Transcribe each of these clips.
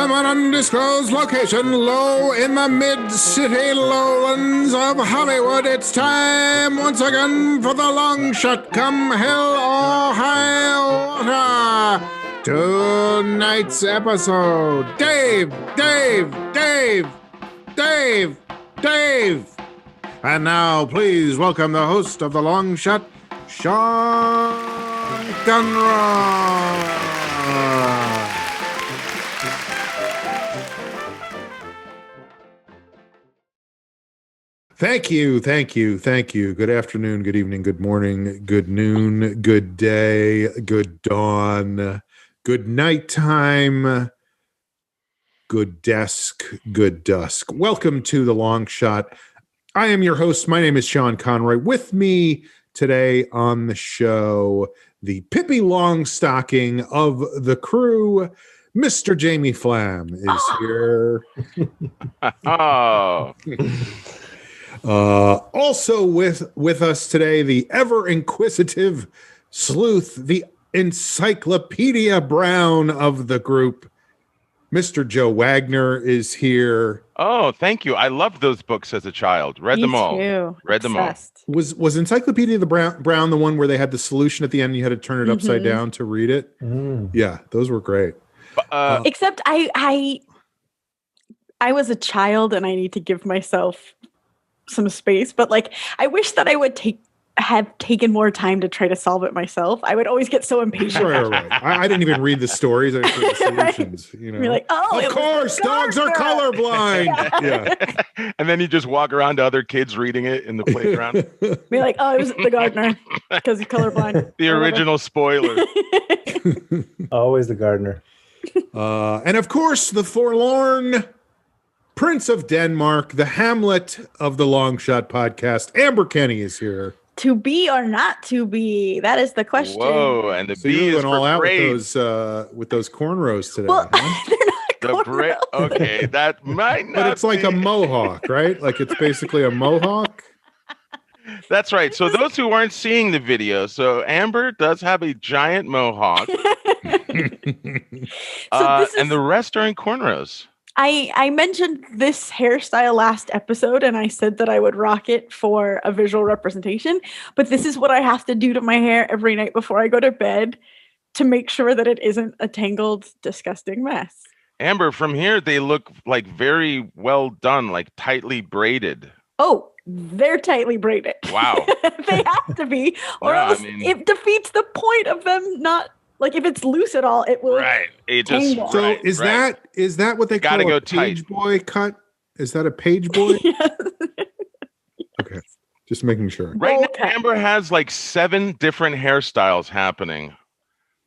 From an undisclosed location low in the mid-city lowlands of Hollywood, it's time once again for the long shot, come hell or high water. Tonight's episode, Dave. And now, please welcome the host of the long shot, Sean Conroy. Thank you. Good afternoon, good evening, good morning, good noon, good day, good dawn, good nighttime, good desk, good dusk. Welcome to the Long Shot. I am your host. My name is Sean Conroy. With me today on the show, the Pippi Longstocking of the crew, Mr. Jamie Flam is here. Also with us today, the ever inquisitive sleuth, the Encyclopedia Brown of the group, Mr. Joe Wagner is here. Oh, thank you. I loved those books as a child. Read them all. Read them all. Was Encyclopedia the Brown the one where they had the solution at the end and you had to turn it upside down to read it? Yeah, those were great. Except I was a child and I need to give myself some space, but like I wish that I would have taken more time to try to solve it myself. I would always get so impatient. Right. I didn't even read the stories. I just read the solutions. You know, you're like, oh, of course, dogs are colorblind. Yeah. And then you just walk around to other kids reading it in the playground. Be like, oh, it was the gardener because he's colorblind. The original spoiler. Always the gardener. And of course, the forlorn Prince of Denmark, the Hamlet of the Long Shot podcast, Amber Kenny is here. To be or not to be? That is the question. Whoa, and the B is all out braids. with those cornrows today. Well, huh? they're not cornrows. Okay, that might not. But it's like a mohawk, right? Like it's basically a mohawk. That's right. So those who aren't seeing the video, so Amber does have a giant mohawk. And the rest are in cornrows. I mentioned this hairstyle last episode, and I said that I would rock it for a visual representation, but this is what I have to do to my hair every night before I go to bed to make sure that it isn't a tangled, disgusting mess. Amber, from here, they look like very well done, like tightly braided. Oh, they're tightly braided. Wow. They have to be, or else it defeats the point of them not. Like if it's loose at all, it will. Right. It just. So is that what they call a page boy cut? Is that a page boy? Yes. Okay, just making sure. Right now, Amber has like 7 different hairstyles happening,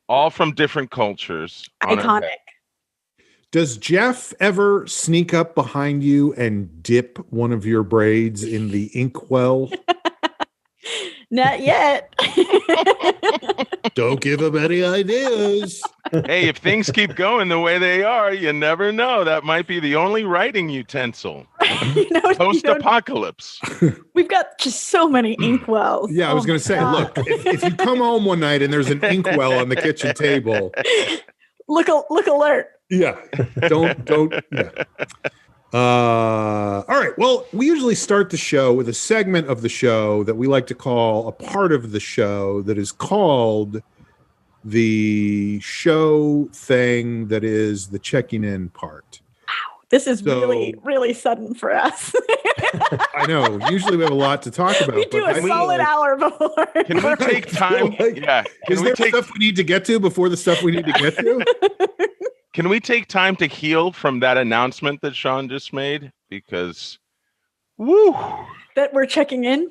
all from different cultures. Iconic. Does Jeff ever sneak up behind you and dip one of your braids in the inkwell? Not yet. Don't give him any ideas. Hey, if things keep going the way they are, you never know. That might be the only writing utensil. Post-apocalypse. We've got just so many inkwells. Yeah, I was going to say, look, if you come home one night and there's an inkwell on the kitchen table. Look alert. Yeah. Don't. Yeah. All right. Well, we usually start the show with a segment of the show that we like to call a part of the show that is called the show thing that is the checking in part. Wow. This is really, really sudden for us. I know. Usually we have a lot to talk about. We do a solid hour before. Can we take time? Is there stuff we need to get to before the stuff we need to get to? Can we take time to heal from that announcement that Sean just made? Because, that we're checking in?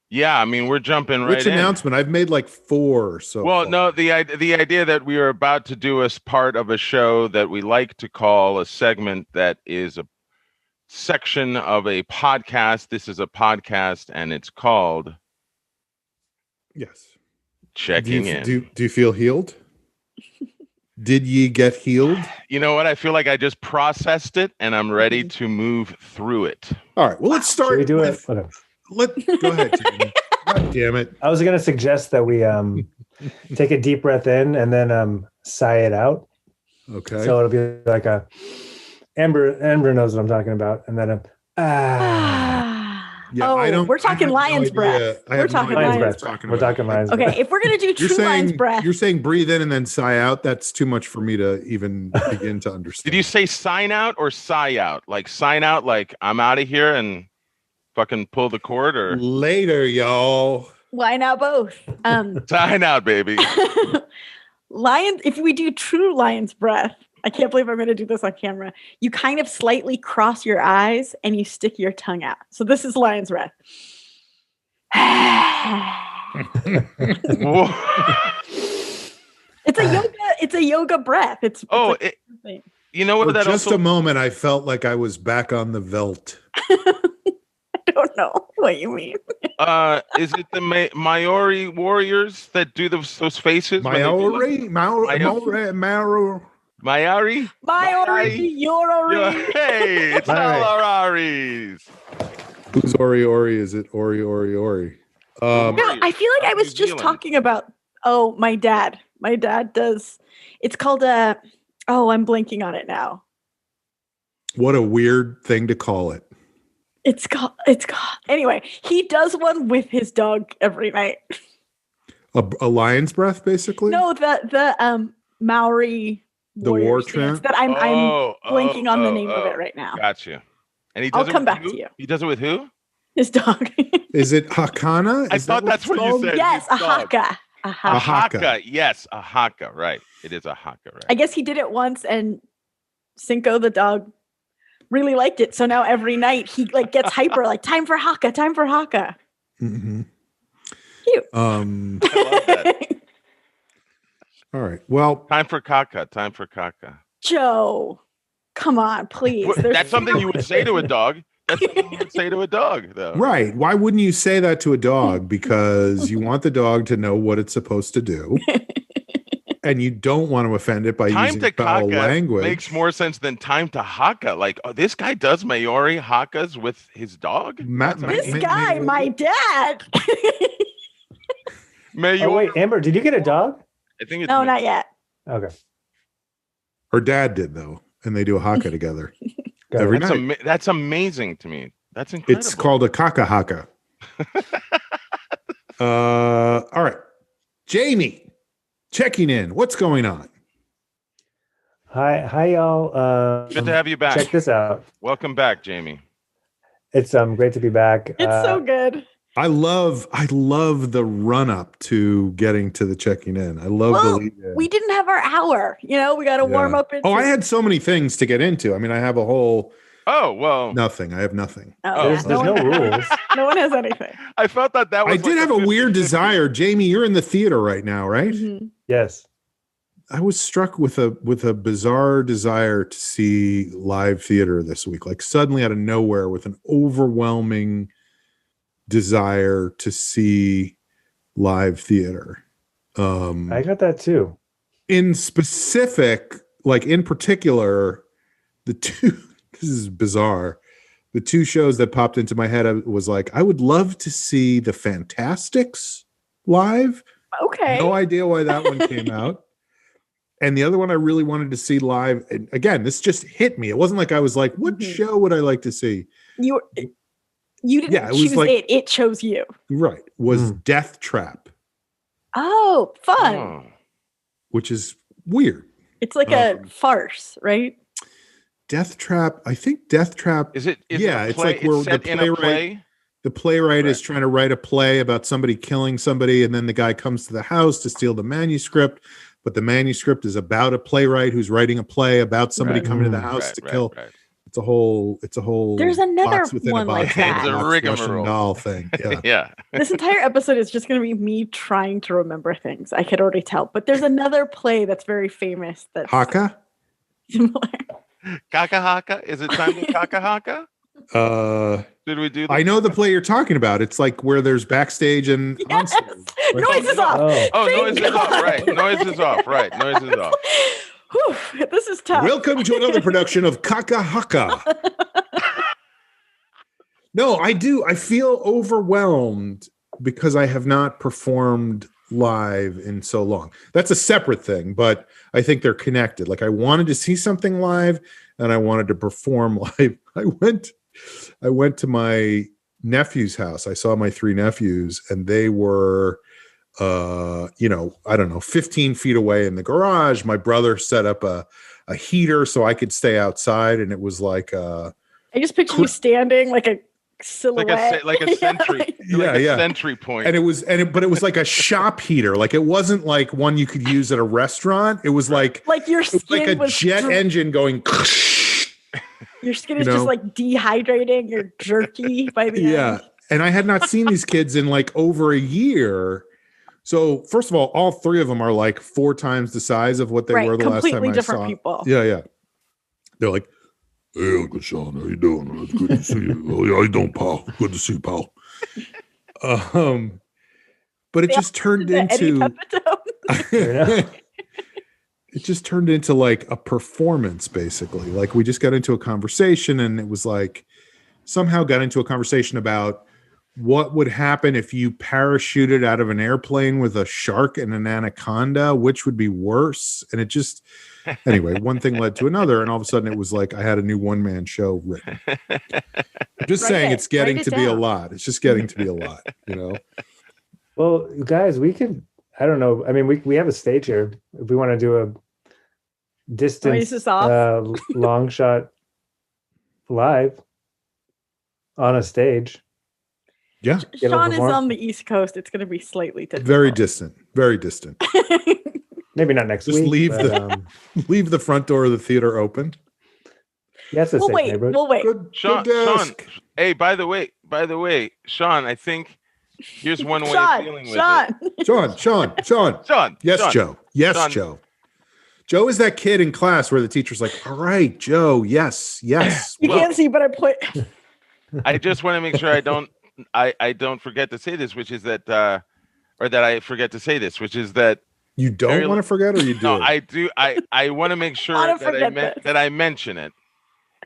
Yeah, I mean, we're jumping right in. Which announcement? I've made like 4. So well, no, the idea that we are about to do as part of a show that we like to call a segment that is a section of a podcast. This is a podcast, and it's called... Yes. Checking in. Do you feel healed? Did ye get healed? You know what? I feel like I just processed it and I'm ready to move through it. All right. Well, let's start. Should we do it? Go ahead, Jamie. God damn it. I was going to suggest that we take a deep breath in and then sigh it out. Okay. So it'll be like a Amber knows what I'm talking about, and then a Yeah, I don't. We're talking I have lion's no breath. idea. I We're have no talking idea lion's what lion's you're breath. talking We're about. talking lion's Okay, breath. if we're gonna do You're true lion's saying breath, you're saying breathe in and then sigh out. That's too much for me to even begin to understand. Did you say sign out or sigh out? Like sign out, like I'm out of here and fucking pull the cord, or Later, y'all? why not both? sign out, baby. Lions. If we do true lion's breath, I can't believe I'm going to do this on camera. You kind of slightly cross your eyes and you stick your tongue out. So this is lion's breath. Whoa. It's a yoga breath. It's You know what? For That just also a moment, I felt like I was back on the veldt. I don't know what you mean. is it the Maori warriors that do those faces? when they do like- Maori? Yorori. Hey, it's all Araris. Who's Ori? Is it Ori? No, I feel like I was New just Zealand. talking about. Oh, my dad. My dad does. It's called a. Oh, I'm blanking on it now. What a weird thing to call it. It's called. Anyway, he does one with his dog every night. A lion's breath, basically. No, the Maori. The war warriors dance chant? that I'm blanking on the name of it right now. Gotcha. And he I'll does it come with back who? to you. He does it with who? His dog. Is it Hakana? I Is thought that that's what you it's called? said. Yes, a his dog. haka. A A haka. haka. haka. Yes, a haka. Right. It is a haka. Right. I guess he did it once, and Cinco the dog really liked it. So now every night he like gets hyper, like time for haka, time for haka. Mhm. Cute. I love that. All right. Well, Time for caca. Time for caca. Joe, come on, please. What- There's That's something you would say to a dog. That's something you would say to a dog, though. right. Why wouldn't you say that to a dog? Because you want the dog to know what it's supposed to do. And you don't want to offend it by Time using to foul caca language. makes more sense than time to haka. Like, oh, this guy does Maori hakas with his dog. Ma- That's ma- this amazing. guy, my dad. Maori. Oh wait, Amber, did you get a dog? I think it's No, not yet. Okay. Her dad did, though. And they do a haka together Got every it. night. That's amazing to me. That's incredible. It's called a kaka haka. All right. Jamie, checking in. What's going on? Hi y'all. Good to have you back. Check this out. Welcome back, Jamie. It's great to be back. It's so good. I love the run up to getting to the checking in. I love the Well, lead in. we didn't have our hour. You know, we got to warm Yeah. up. Into... Oh, I had so many things to get into. I mean, I have a whole Oh, well. nothing. I have nothing. Oh, There's yeah. no one- rules. No one has anything. I felt that was I did have a weird 50-50. desire. Jamie, you're in the theater right now, right? Mhm. Yes. I was struck with a bizarre desire to see live theater this week. Like suddenly out of nowhere with an overwhelming desire to see live theater. I got that too. In specific, like in particular, the two this is bizarre. The two shows that popped into my head, I was like, I would love to see the Fantastics live. Okay. No idea why that one came out. And the other one I really wanted to see live. And again, this just hit me. It wasn't like I was like, what Mhm. show would I like to see? You didn't Yeah, it was choose like- it. It chose you. Right. Was Death Trap, Oh, fun. Oh. which is weird. It's like a farce, right? Death Trap. I think Death Trap. Is it? Yeah, a it's play, like where the set in a playwright- play. The playwright is Right. trying to write a play about somebody killing somebody, and then the guy comes to the house to steal the manuscript. But the manuscript is about a playwright who's writing a play about somebody Right. coming to the Mm. house Right, to right, kill. right. It's a whole. There's another box within a one like box that. within a It's a box rigmarole. Russian doll thing. Yeah. Yeah. This entire episode is just going to be me trying to remember things. I could already tell. But there's another play that's very famous that's Haka. similar. Kaka haka. Is it time to kaka haka? Did we do? I know the play you're talking about. It's like where there's backstage and on Yes. stage. Right? Noise is off. Oh. Oh, Thank noise is off. God. Right. Noise is off. Right. Noise is off. Whew, this is tough. Welcome to another production of Kaka Haka. No, I do. I feel overwhelmed because I have not performed live in so long. That's a separate thing, but I think they're connected. Like I wanted to see something live and I wanted to perform live. I went to my nephew's house. I saw my 3 nephews and they were I don't know, 15 feet away in the garage. My brother set up a heater so I could stay outside, and it was like I just picture you standing like a silhouette, like a sentry, sentry point. And it was like a shop heater. Like it wasn't like one you could use at a restaurant. It was like your skin like a was jet engine going. Your skin is just like dehydrating. You're jerky by the end. And I had not seen these kids in like over a year. So first of all 3 of them are like 4 times the size of what they were the last time I saw. Completely different people. Yeah. They're like, "Hey, Uncle Sean, how you doing? It's good to see you." "Oh, yeah, how you doing, pal? Good to see you, pal." But it just turned into it just turned into like a performance, basically. Like we just got into a conversation, and it was like somehow got into a conversation about what would happen if you parachuted out of an airplane with a shark and an anaconda, which would be worse. And it just, anyway, one thing led to another. And all of a sudden it was like, I had a new one-man show written. I'm just saying it's getting to be a lot. It's just getting to be a lot, Well, guys, we could, I don't know. I mean, we have a stage here. If we want to do a distance long shot live on a stage. Yeah. Sean is on the East Coast. It's going to be slightly different. Very distant. Maybe not next week. Just leave the front door of the theater open. Yes, we'll wait. Sean. Hey, by the way, Sean, I think here's one way of dealing with it. Sean. Yes, Sean. Joe. Yes, Sean. Joe. Joe is that kid in class where the teacher's like, "All right, Joe. Yes. You can't see, but I put. I just want to make sure I don't forget to say this, which is that, or that I forget to say this, which is that you don't want to forget, or you do? No, I do. I want to make sure that I mention it.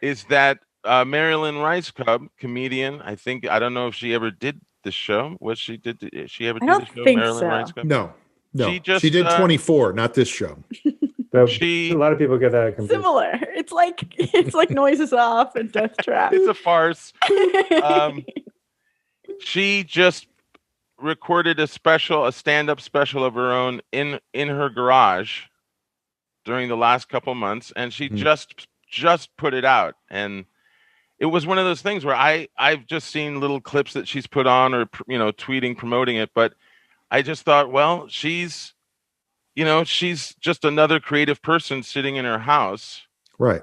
Is that Marilyn Rice Cub, comedian? I don't know if she ever did the show. She ever do the show? Marilyn Rice Cub? No. She did 24, not this show. A lot of people get that confused. Similar. It's like Noises Off and Death Trap. It's a farce. She just recorded a stand-up special of her own in her garage during the last couple months, and she just put it out. And it was one of those things where I've just seen little clips that she's put on or tweeting promoting it, but I just thought, well, she's just another creative person sitting in her house, right?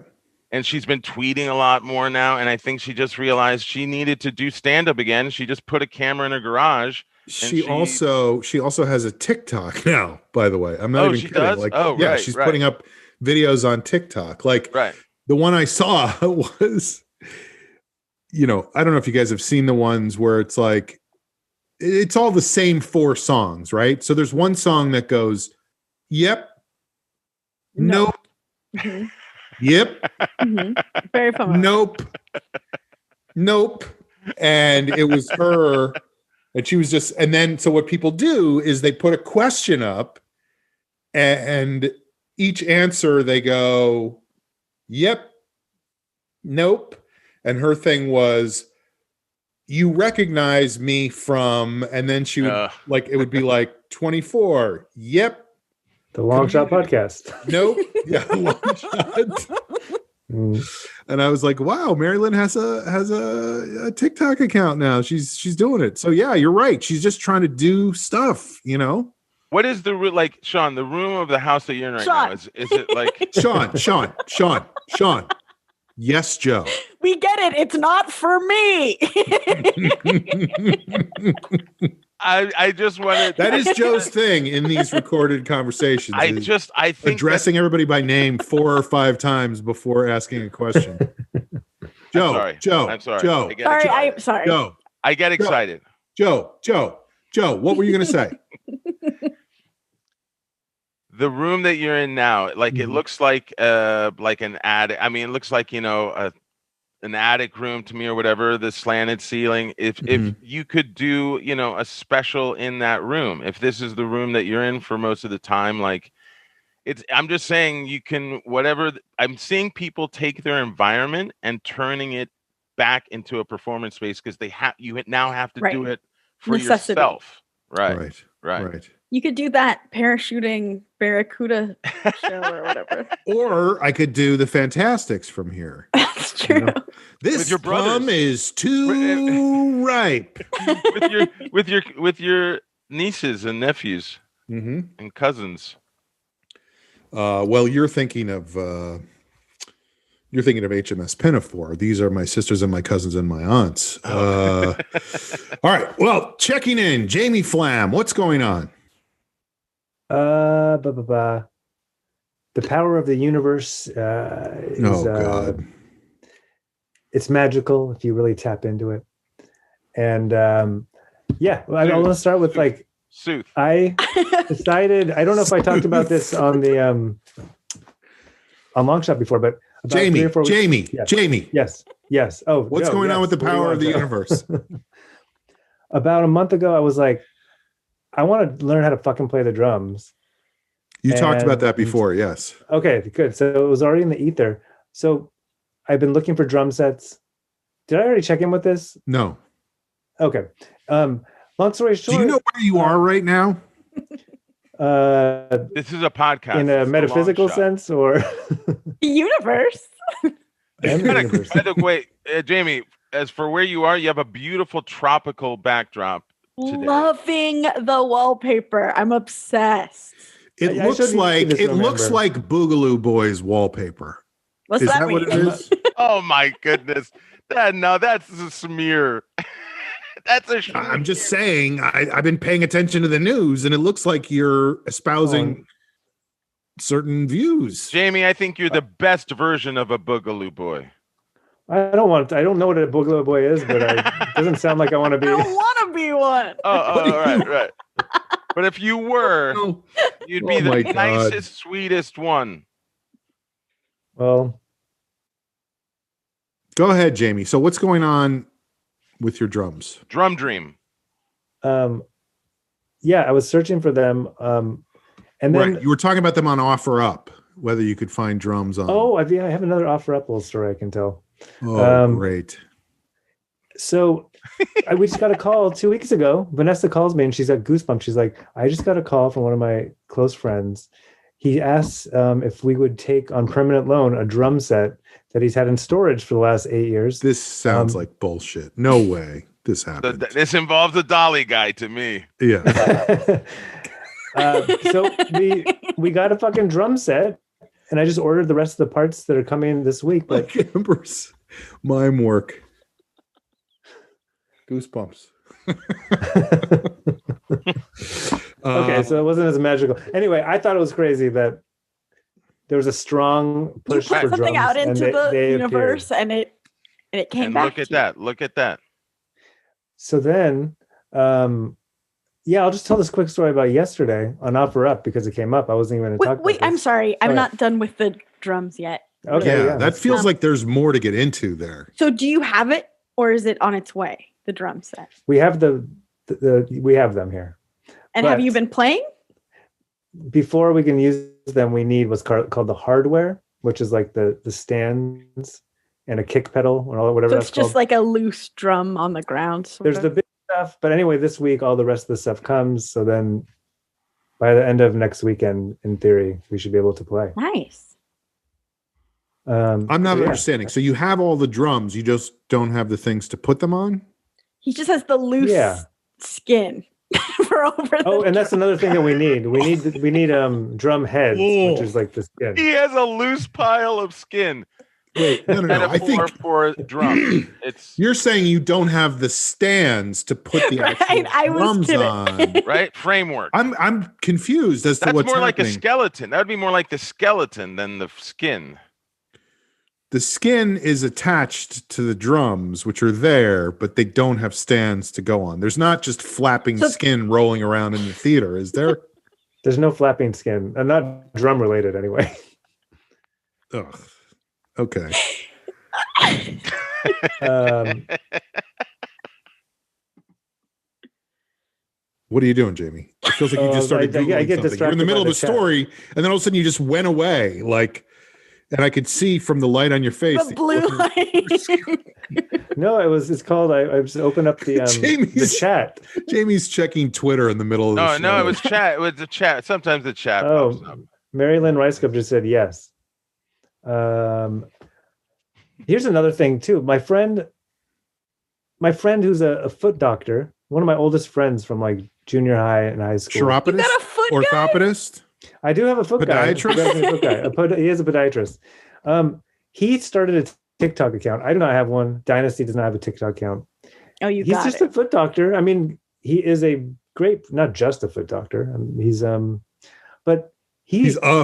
And she's been tweeting a lot more now. And I think she just realized she needed to do stand-up again. She just put a camera in her garage. She also has a TikTok now, by the way. I'm not even kidding. Does? Right, she's putting up videos on TikTok. Like the one I saw was, I don't know if you guys have seen the ones where it's like, it's all the same 4 songs, right? So there's one song that goes, "Yep, nope, yep, very familiar. Nope," and it was her, and she was just, and then so what people do is they put a question up, and each answer they go, "Yep, nope," and her thing was, "You recognize me from," and then she would it would be like 24. Yep. The Long Shot Podcast. Nope. Yeah, Long Shot. And I was like, wow, Marilyn has a TikTok account now. She's doing it. So yeah, you're right. She's just trying to do stuff, What is Sean, the room of the house that you're in right now? Is it like Sean. Yes, Joe. We get it. It's not for me. I just wanted. That is Joe's thing in these recorded conversations. I think addressing everybody by name 4 or 5 times before asking a question. Joe. I'm sorry. Joe. I'm sorry. Joe. I get excited. Joe. What were you going to say? The room that you're in now, it looks like an ad. I mean, it looks like an attic room to me or whatever, the slanted ceiling. If you could do, a special in that room, if this is the room that you're in for most of the time, like I'm just saying you can, whatever. I'm seeing people take their environment and turning it back into a performance space because you now have to do it for yourself. Right. You could do that parachuting Barracuda show or whatever. Or I could do the Fantastics from here. That's true. This plum is too ripe. with your nieces and nephews and cousins. Well, you're thinking of HMS Pinafore. These are my sisters and my cousins and my aunts. All right. Well, checking in, Jamie Flam. What's going on? The power of the universe is God. It's magical if you really tap into it. And I'll start with Sooth. I decided, I don't know if I talked about this on the on Longshot before, but about Jamie. Yes. Oh, what's going on with the power of the universe? About a month ago, I was like, I want to learn how to fucking play the drums. You talked about that before, yes. Okay, good. So it was already in the ether. So I've been looking for drum sets. Did I already check in with this? No. Okay. Long story short. Do you know where you are right now? This is a podcast. In a metaphysical sense, or universe. By the way, Jamie, as for where you are, you have a beautiful tropical backdrop today. Loving the wallpaper. I'm obsessed. It looks like Boogaloo Boys wallpaper. What's that mean? What it is? Oh my goodness. That's a smear. That's a smear. I'm just saying, I've been paying attention to the news, and it looks like you're espousing certain views. Jamie, I think you're the best version of a Boogaloo Boy. I don't know what a Boogaloo Boy is, but it doesn't sound like I want to be. I don't want to be one. Right. But if you were, you'd be the nicest, sweetest one. Well, go ahead, Jamie. So what's going on with your drums? Drum Dream. I was searching for them. And then you were talking about them on OfferUp, whether you could find drums on. Oh, I have another OfferUp little story I can tell. Oh, great. So we just got a call 2 weeks ago. Vanessa calls me and she's got goosebumps. She's like, I just got a call from one of my close friends. He asked if we would take on permanent loan a drum set that he's had in storage for the last 8 years. This sounds like bullshit. No way this happened. This involves a dolly guy to me. Yeah. So we got a fucking drum set, and I just ordered the rest of the parts that are coming this week. But Amber's mime work. Goosebumps. Okay, so it wasn't as magical. Anyway, I thought it was crazy that there was a strong push for something drums out into the universe, appeared. and it came back. Look at that. So then, I'll just tell this quick story about yesterday on OfferUp because it came up. I wasn't even going to talk about this. I'm sorry. I'm not done with the drums yet. Okay, yeah, that feels like there's more to get into there. So do you have it, or is it on its way, the drum set? We have we have them here. And have you been playing? Before we can use them, we need what's called the hardware, which is like the stands and a kick pedal or whatever. So it's just like a loose drum on the ground. There's the big stuff, but anyway, this week all the rest of the stuff comes. So then, by the end of next weekend, in theory, we should be able to play. Nice. I'm not understanding. So you have all the drums, you just don't have the things to put them on? He just has the loose skin. For over and that's another thing that we need. We need drum heads, which is like the skin. He has a loose pile of skin. Wait, no. I think for drums. You're saying you don't have the stands to put the actual drums on, right? Framework. I'm confused as to what's more happening. Like a skeleton. That would be more like the skeleton than the skin. The skin is attached to the drums, which are there, but they don't have stands to go on. There's not just flapping skin rolling around in the theater, is there? There's no flapping skin, and not drum related anyway. Ugh. Okay. What are you doing, Jamie? It feels like you just started Googling something. You're in the middle of a story, and then all of a sudden you just went away. And I could see from the light on your face. The blue light. No, it's called. I just opened up the chat. Jamie's checking Twitter in the middle of the show. No, it was chat. It was the chat. Sometimes the chat pops up. Mary Lynn Ricecup just said yes. Here's another thing too. My friend who's a foot doctor, one of my oldest friends from like junior high and high school. Chiropodist? You got a foot orthopedist? Guy? I do have a foot podiatrist? guy. He is a podiatrist. He started a TikTok account. I do not have one. Dynasty does not have a TikTok account. Oh, he's just a foot doctor. I mean, he is a great, not just a foot doctor. He's a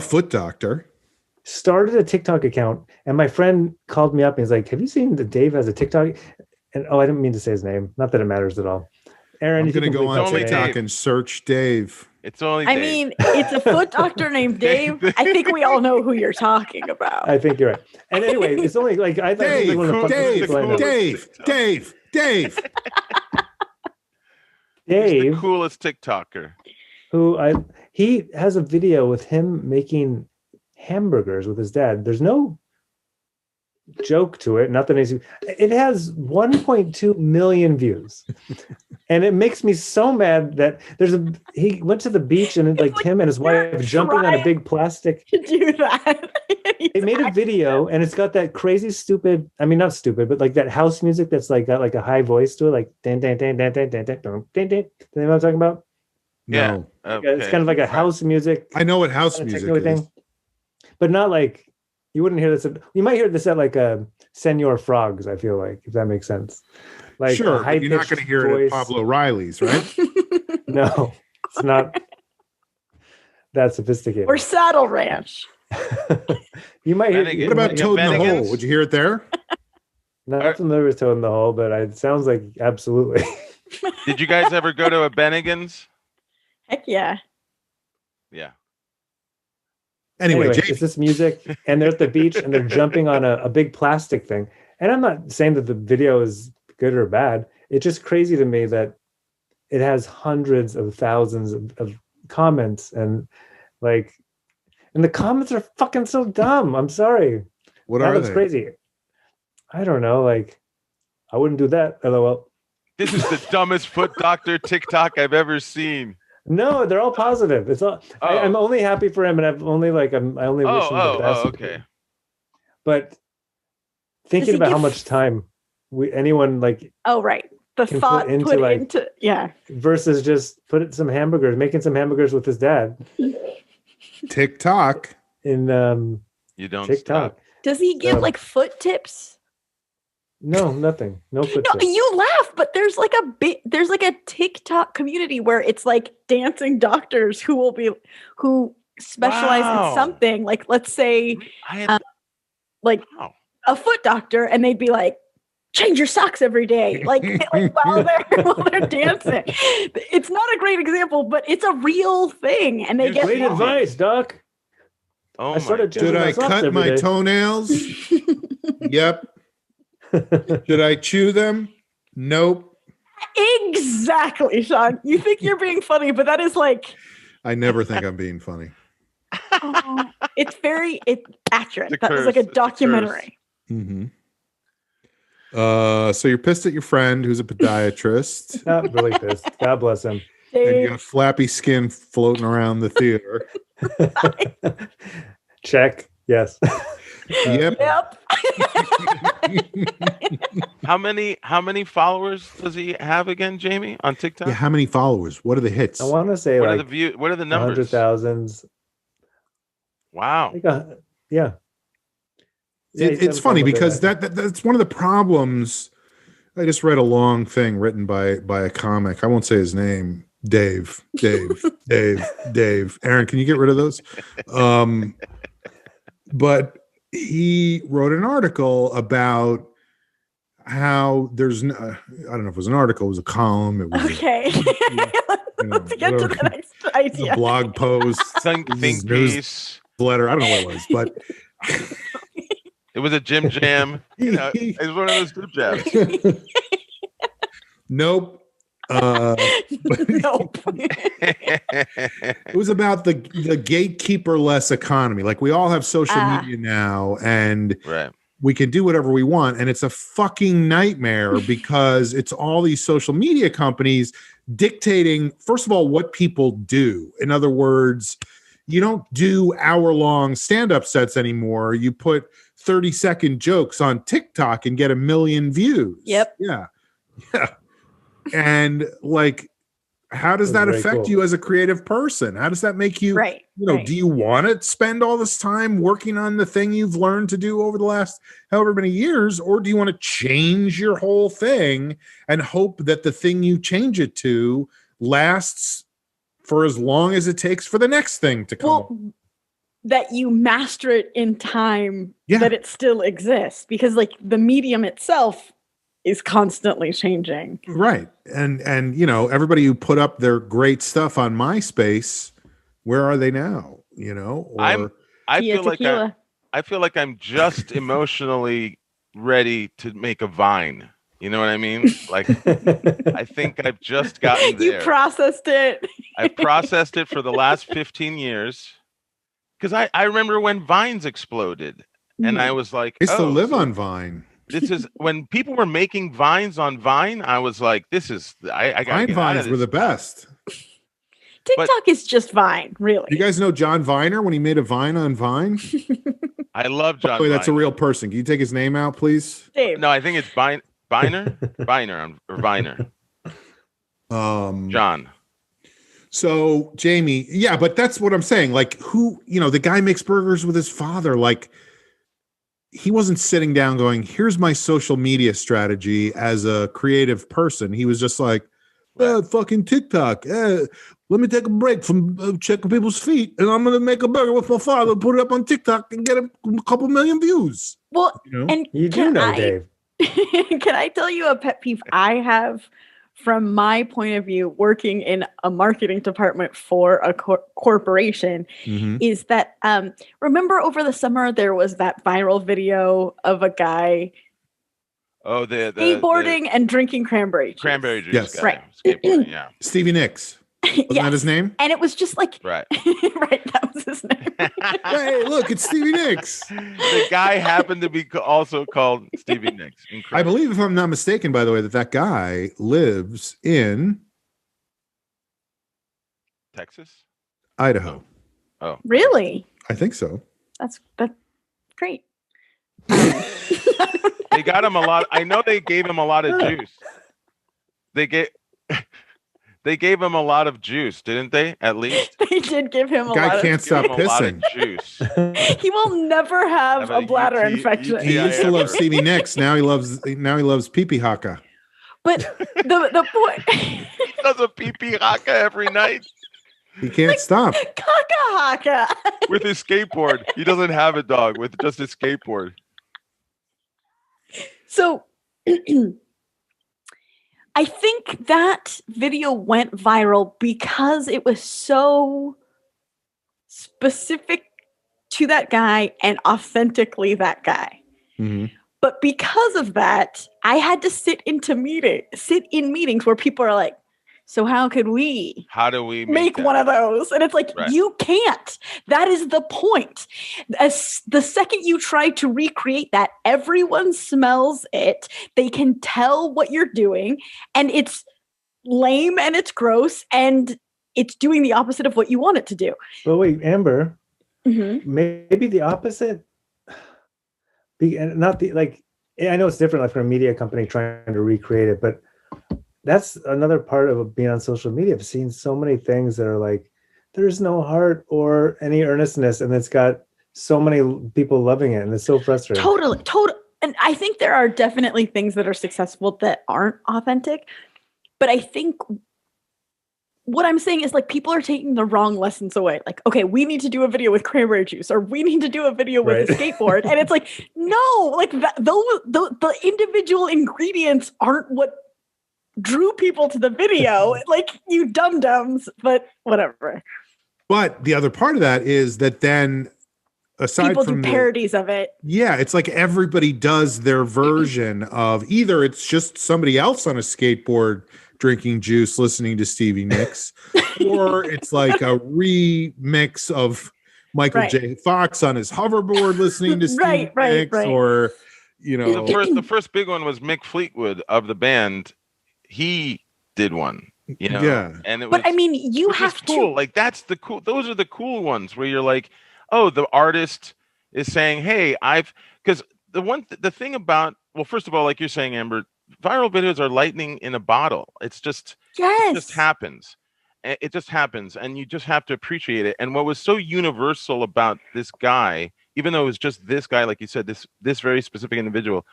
foot doctor. Started a TikTok account, and my friend called me up and he's like, "Have you seen that Dave has a TikTok?" And I didn't mean to say his name. Not that it matters at all. Aaron, I'm going to go on TikTok and search Dave. It's only Dave. I mean, it's a foot doctor named Dave. I think we all know who you're talking about. I think you're right. And anyway, it's only like I thought Dave, Dave. He's the coolest TikToker. He has a video with him making hamburgers with his dad. There's no joke to it. Nothing. It has 1.2 million views, and it makes me so mad that he went to the beach and like him and his wife jumping on a big plastic. To do that, they made a video, and it's got that crazy stupid. I mean, not stupid, but like that house music that's like got like a high voice to it, like dan dan dan dan dan dan dan dan dan. You know what I'm talking about? No. Yeah, okay. It's kind of like a house music. I know what house music is. Thing. But not like you wouldn't hear this. You might hear this at like a Senor Frogs. I feel like, if that makes sense. Like sure, but you're not going to hear it at Pablo Riley's, right? No, it's not that sophisticated. Or Saddle Ranch. You might hear. What about Toad in the Hole? Would you hear it there? Not familiar with Toad in the Hole, but it sounds like absolutely. Did you guys ever go to a Bennigan's? Heck yeah. Yeah. Anyway, it's this music, and they're at the beach, and they're jumping on a big plastic thing. And I'm not saying that the video is good or bad. It's just crazy to me that it has hundreds of thousands of comments, and the comments are fucking so dumb. I'm sorry. What are they? That's crazy. I don't know. Like, I wouldn't do that. LOL. This is the dumbest foot doctor TikTok I've ever seen. No, they're all positive. It's all. I'm only happy for him, and I've only I only wish him the best. Okay. But thinking about how much time anyone like. Oh right, the thought put into versus just making some hamburgers with his dad. TikTok. In you don't TikTok. Stop. Does he give like foot tips? No, nothing. No foot tips. You laugh, but there's like a TikTok community where it's like dancing doctors who specialize in something. Like, let's say a foot doctor, and they'd be like, change your socks every day, while they're dancing. It's not a great example, but it's a real thing, and they get great advice, Doc. Oh, did I cut my toenails? Yep. Should I chew them? Nope. Exactly, Sean. You think you're being funny, but that is like. I never think I'm being funny. It's accurate. That was like a documentary. Mm-hmm. So you're pissed at your friend who's a podiatrist. Not really pissed. God bless him. And you got flappy skin floating around the theater. Check. Yes. Yep. How many followers does he have again, Jamie, on TikTok? Yeah, how many followers? What are the hits? I want to say what are the numbers? 100,000. Wow. Yeah. It's funny because that's one of the problems. I just read a long thing written by a comic. I won't say his name. Dave. Aaron, can you get rid of those? But he wrote an article about how there's no, I don't know if it was an article, it was a column. It was okay. Let's get to the next idea. A blog post, think piece, letter. I don't know what it was, but it It was a Jim Jam. You know, it was one of those Jim Jams. Nope. Nope. It was about the gatekeeper-less economy. Like, we all have social media now, and we can do whatever we want, and it's a fucking nightmare because it's all these social media companies dictating, first of all, what people do. In other words, you don't do hour-long stand-up sets anymore. You put 30-second jokes on TikTok and get 1 million views. Yep. Yeah. And like, how does that affect you as a creative person? How does that make you, do you want to spend all this time working on the thing you've learned to do over the last however many years? Or do you want to change your whole thing and hope that the thing you change it to lasts for as long as it takes for the next thing to come? Well, that you master it in time, that it still exists, because like the medium itself is constantly changing. Right. And everybody who put up their great stuff on MySpace, where are they now? I feel like I'm just emotionally ready to make a Vine. You know what I mean? Like, I think I've just gotten there. You processed it. I processed it for the last 15 years. Because I remember when Vines exploded. And I was like, I used to live on Vine. This is when people were making Vines on Vine. I was like, "This is I got Vines were the best." TikTok is just Vine, really. You guys know John Viner when he made a Vine on Vine? I love John. By the way, that's a real person. Can you take his name out, please? Dave. No, I think it's Viner, or Viner. John. So Jamie, yeah, but that's what I'm saying. Like, the guy makes burgers with his father, like. He wasn't sitting down going, here's my social media strategy as a creative person. He was just like, fucking TikTok. Let me take a break from checking people's feet, and I'm going to make a burger with my father, put it up on TikTok, and get a couple million views. Well, and you do know, Dave. Can I tell you a pet peeve I have from my point of view, working in a marketing department for a corporation, is that, remember over the summer, there was that viral video of a guy skateboarding and drinking cranberry juice. Cranberry juice. Yes. Guy. Right. Skateboarding, yeah. Stevie Nicks. Wasn't that his name? And it was just like, right, that was his name. Hey, look, it's Stevie Nicks. The guy happened to be also called Stevie Nicks. Incredible. I believe, if I'm not mistaken, by the way, that guy lives in Texas, Idaho. Oh, really? I think so. That's great. They got him a lot. I know they gave him a lot of juice. They gave him a lot of juice, didn't they? At least they did give him a lot. Guy can't stop pissing. Juice. He will never have a bladder infection. He used to love Stevie Nicks. Now he loves pee-pee haka. But the point, he does a pee-pee haka every night. He can't stop. Kaka haka with his skateboard. He doesn't have a dog with just his skateboard. So. I think that video went viral because it was so specific to that guy and authentically that guy. Mm-hmm. But because of that, I had to sit in meetings where people are like, so how do we make one of those? And it's like, You can't. That is the point. As the second you try to recreate that, everyone smells it. They can tell what you're doing, and it's lame and it's gross and it's doing the opposite of what you want it to do. But wait, Amber, maybe the opposite. Not the like. I know it's different, like for a media company trying to recreate it, but that's another part of being on social media. I've seen so many things that are like, there's no heart or any earnestness, and it's got so many people loving it, and it's so frustrating. Totally. And I think there are definitely things that are successful that aren't authentic, but I think what I'm saying is like people are taking the wrong lessons away. Like, okay, we need to do a video with cranberry juice, or we need to do a video with a skateboard, and it's like, no, like the individual ingredients aren't what drew people to the video. Like, you dum-dums, but whatever. But the other part of that is that then aside people from do parodies of it. Yeah, it's like everybody does their version of either it's just somebody else on a skateboard drinking juice, listening to Stevie Nicks, or it's like a remix of Michael J. Fox on his hoverboard listeing to Stevie Nicks, or the first big one was Mick Fleetwood of the band. He did one, and it was. But I mean, you have cool. Like that's the cool. Those are the cool ones where you're like, oh, the artist is saying, hey, because the thing about, well, first of all, like you're saying, Amber, viral videos are lightning in a bottle. It's just, it just happens. It just happens, and you just have to appreciate it. And what was so universal about this guy, even though it was just this guy, like you said, this very specific individual,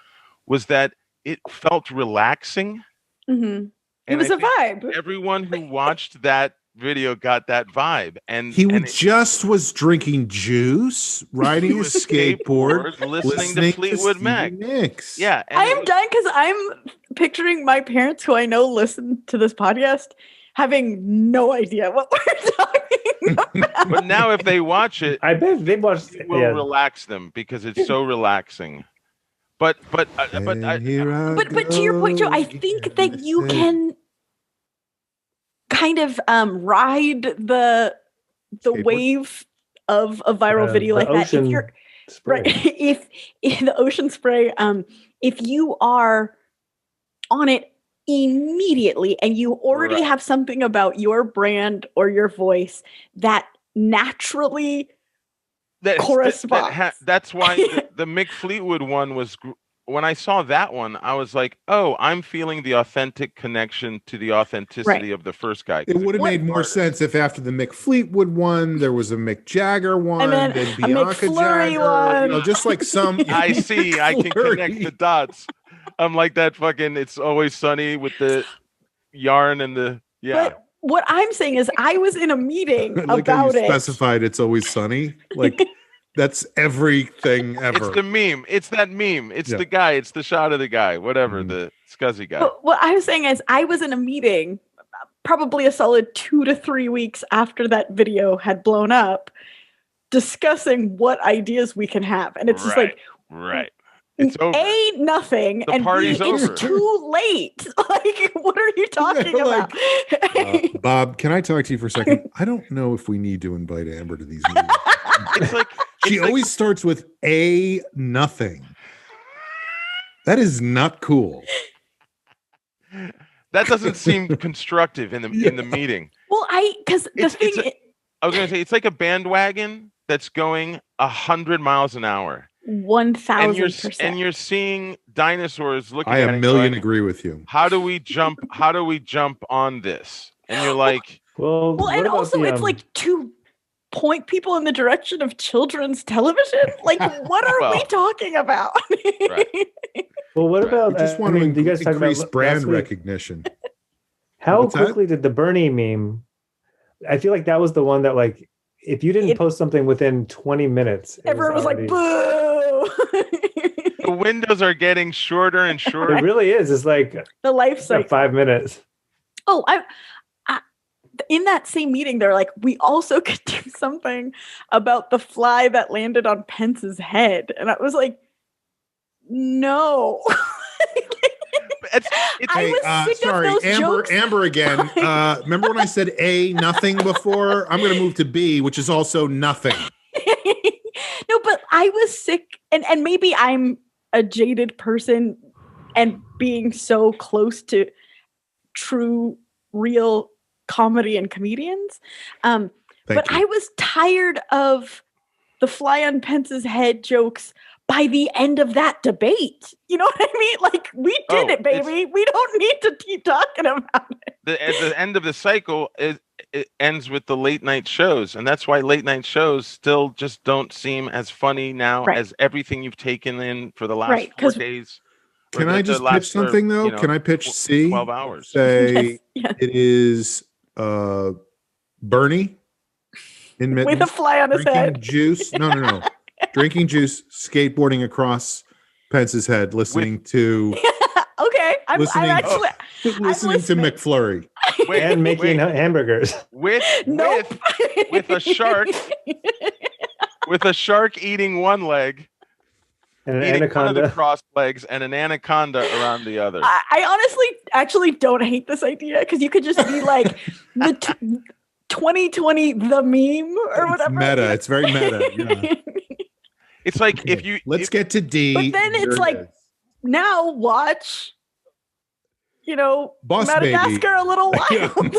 was that it felt relaxing. Mm-hmm. It was a vibe. Everyone who watched that video got that vibe, and just was drinking juice, riding a skateboard, listening to Fleetwood Mac. Yeah, I am done because I'm picturing my parents, who I know listen to this podcast, having no idea what we're talking about. But now, if they watch it, I bet they watch. It will relax them because it's so relaxing. But to your point, Joe, I think that you can kind of ride the wave of a viral video like that. If you're if the ocean spray, if you are on it immediately and you already have something about your brand or your voice that naturally corresponds. That's why the Mick Fleetwood one was. When I saw that one, I was like, "Oh, I'm feeling the authentic connection to the authenticity of the first guy." It would have made more sense if after the Mick Fleetwood one, there was a Mick Jagger one, and then Bianca Jagger one. Just like some. I see. I can connect the dots. I'm like that fucking. It's Always Sunny with the yarn and the But what I'm saying is, I was in a meeting about it. Specified It's Always Sunny, like. That's everything ever. It's the meme. It's that meme. It's the guy. It's the shot of the guy. Whatever, the scuzzy guy. But what I'm saying is, I was in a meeting probably a solid 2 to 3 weeks after that video had blown up, discussing what ideas we can have. And it's just like... Right. It's over. A, nothing. The and party's B, over. It's too late. Like, what are you talking about? Bob, can I talk to you for a second? I don't know if we need to invite Amber to these meetings. It's like... She always starts with a nothing. That is not cool. That doesn't seem constructive in the meeting. Well, I was gonna say it's like a bandwagon that's going 100 miles an hour. 1,000%. And you're seeing dinosaurs looking. I a million agree with you. How do we jump on this? And you're like, well, and also it's like to point people in the direction of children's television. Like, what are we talking about? Well, what about? I just want to you guys increase about brand recognition. How quickly did the Bernie meme? I feel like that was the one that, like, if you didn't post something within 20 minutes, everyone was like, "Boo!" The windows are getting shorter and shorter. It really is. It's like the life cycle. 5 minutes. Oh, in that same meeting, they're like, we also could do something about the fly that landed on Pence's head. And I was like, no. Sorry, Amber again. Remember when I said A, nothing before? I'm going to move to B, which is also nothing. No, but I was sick. And maybe I'm a jaded person and being so close to true, real comedy and comedians. But I was tired of the fly on Pence's head jokes by the end of that debate. You know what I mean? Like, we did it, baby. We don't need to keep talking about it. At the end of the cycle, it ends with the late night shows. And that's why late night shows still just don't seem as funny now as everything you've taken in for the last 4 days. Can I just pitch something, though? Can I pitch C? 12 hours. Say it is Bernie in mittens, with a fly on his head. Juice. No. Drinking juice, skateboarding across Pence's head, listening to. Okay, I'm listening to McFlurry and making hamburgers with a shark with a shark eating one leg, and an eating anaconda. one of the crossed legs, and an anaconda around the other. I honestly actually don't hate this idea because you could just be like the 2020 the meme or whatever. Meta. It's very meta. Yeah. It's like if you get to D. But then it's like now watch, Boss Madagascar Baby. a little wild.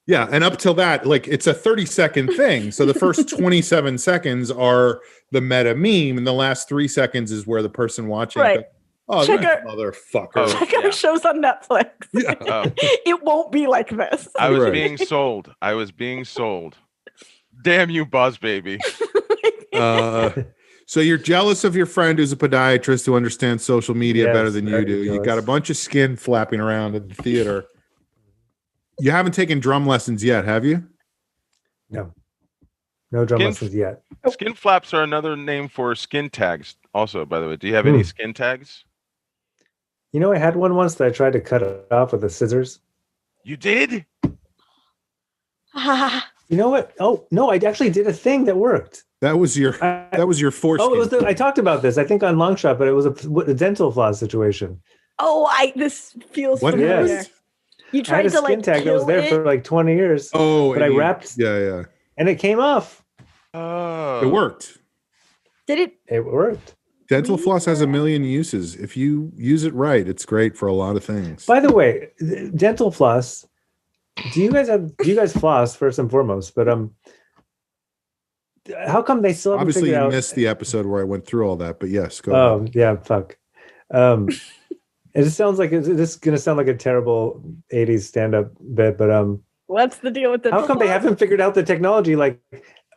Yeah, and up till that, like it's a 30-second thing. So the first 27 seconds are the meta meme, and the last 3 seconds is where the person watching Right. Oh, Check that motherfucker. Check our shows on Netflix. Yeah. It won't be like this. I was being sold. Damn you, Buzz Baby. So you're jealous of your friend who's a podiatrist who understands social media better than you do. Jealous. You got a bunch of skin flapping around in the theater. You haven't taken drum lessons yet, have you? No drum lessons yet. Skin flaps are another name for skin tags. Also, by the way, do you have any skin tags? I had one once that I tried to cut it off with the scissors. You did? You know what? Oh no, I actually did a thing that worked. That was your foreskin. Oh, it was I talked about this. I think on Long Shot, but it was a dental floss situation. Oh, this feels familiar. Yes. You tried I had a to skin tag that was there for like 20 years. Oh, but I wrapped. Yeah. And it came off. Oh, it worked. Did it? It worked. Dental floss has a million uses. If you use it right, it's great for a lot of things. By the way, dental floss. Do you guys floss first and foremost? But how come they still haven't obviously figured you out? missed the episode where I went through all that, but yes, go ahead. Yeah, fuck. It sounds like this is gonna sound like a terrible 80s stand-up bit, but what's the deal with the how come they haven't figured out the technology? Like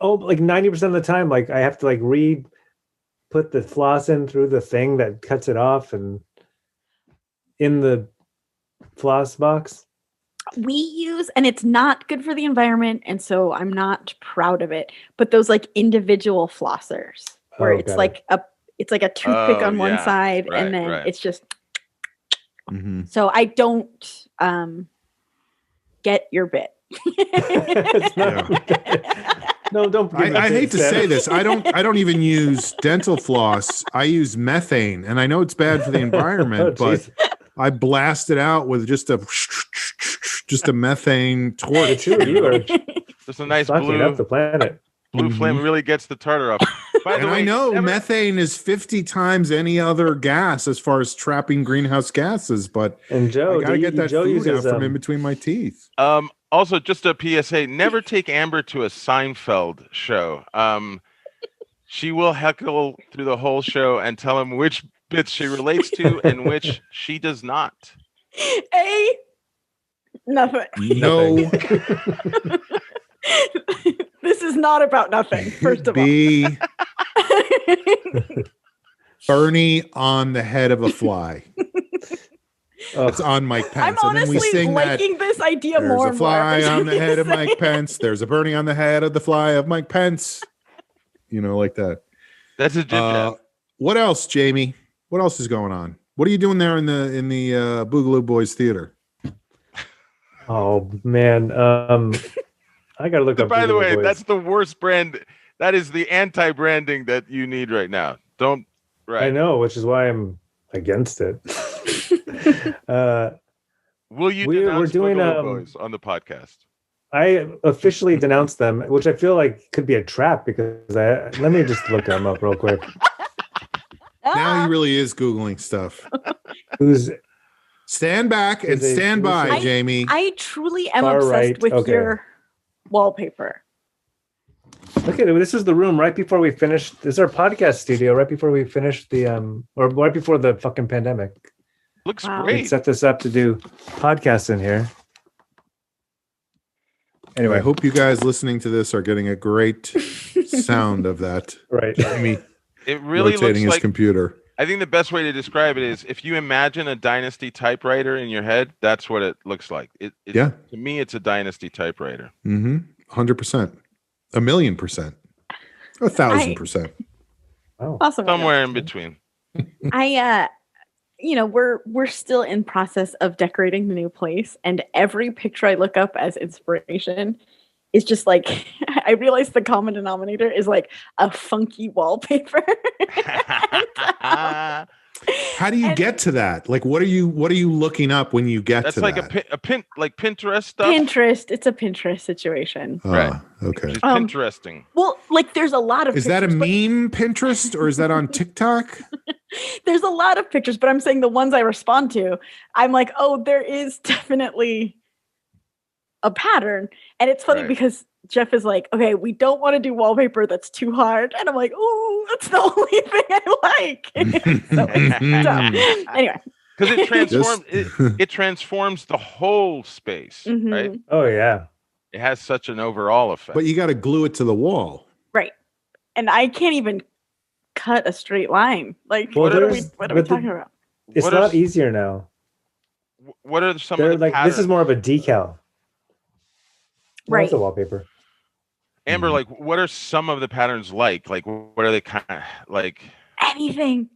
90% of the time, like I have to put the floss in through the thing that cuts it off and in the floss box. We use, and it's not good for the environment, and so I'm not proud of it, but those like individual flossers where it's like a toothpick on one side and then it's just so I don't get your bit. No, don't. I hate to say this. I don't even use dental floss. I use methane, and I know it's bad for the environment, but I blast it out with just a methane torch. Just a nice blue up the planet. Blue flame really gets the tartar up. By the way, I know methane is 50 times any other gas as far as trapping greenhouse gases, but Joe, I gotta get that food out from in between my teeth. Also, just a PSA: never take Amber to a Seinfeld show. She will heckle through the whole show and tell him which bits she relates to and which she does not. Nothing. No. This is not about nothing, first of all. Bernie on the head of a fly. It's on Mike Pence. I'm honestly liking this idea more. There's a fly on the head of Mike Pence. There's a Bernie on the head of the fly of Mike Pence. Like that. That's a good What else, Jamie? What else is going on? What are you doing there in the Boogaloo Boys Theater? Oh man, I gotta look up. By the way, Boys. that's the worst brand. That is the anti-branding that you need right now. Don't. Right. I know, which is why I'm against it. Will you? We're doing Boys on the podcast. I officially denounced them, which I feel like could be a trap because let me just look them up real quick. Now he really is Googling stuff. Stand back and stand by, Jamie. I truly am obsessed with your wallpaper. Look at it. This is the room right before we finished. This is our podcast studio right before we finished or right before the fucking pandemic. Looks great. We set this up to do podcasts in here. Anyway, I hope you guys listening to this are getting a great sound of that. Right. Jamie it really rotating looks his computer. I think the best way to describe it is if you imagine a Dynasty typewriter in your head, that's what it looks like. To me, it's a Dynasty typewriter. 100%. 1,000,000%. 1,000%. Oh. Awesome. Somewhere in between. We're still in process of decorating the new place, and every picture I look up as inspiration is just like, I realized the common denominator is like a funky wallpaper. How do you get to that? Like, what are you looking up when you get to that? That's like Pinterest stuff. Pinterest. It's a Pinterest situation. Right. Okay. Which is Pinteresting. Well, like there's a lot of Is that a meme Pinterest or is that on TikTok? There's a lot of pictures, but I'm saying the ones I respond to, I'm like, oh, there is definitely a pattern. And it's funny because Jeff is like, okay, we don't want to do wallpaper that's too hard. And I'm like, oh, that's the only thing I like. Anyway. Because it transforms the whole space, right? Oh, yeah. It has such an overall effect. But you got to glue it to the wall. Right. And I can't even cut a straight line. Like, what are we talking about? It's a lot easier now. What are some of the like patterns? This is more of a decal. Right. It's a wallpaper. Amber, like, what are some of the patterns like? Like, what are they kind of like? Anything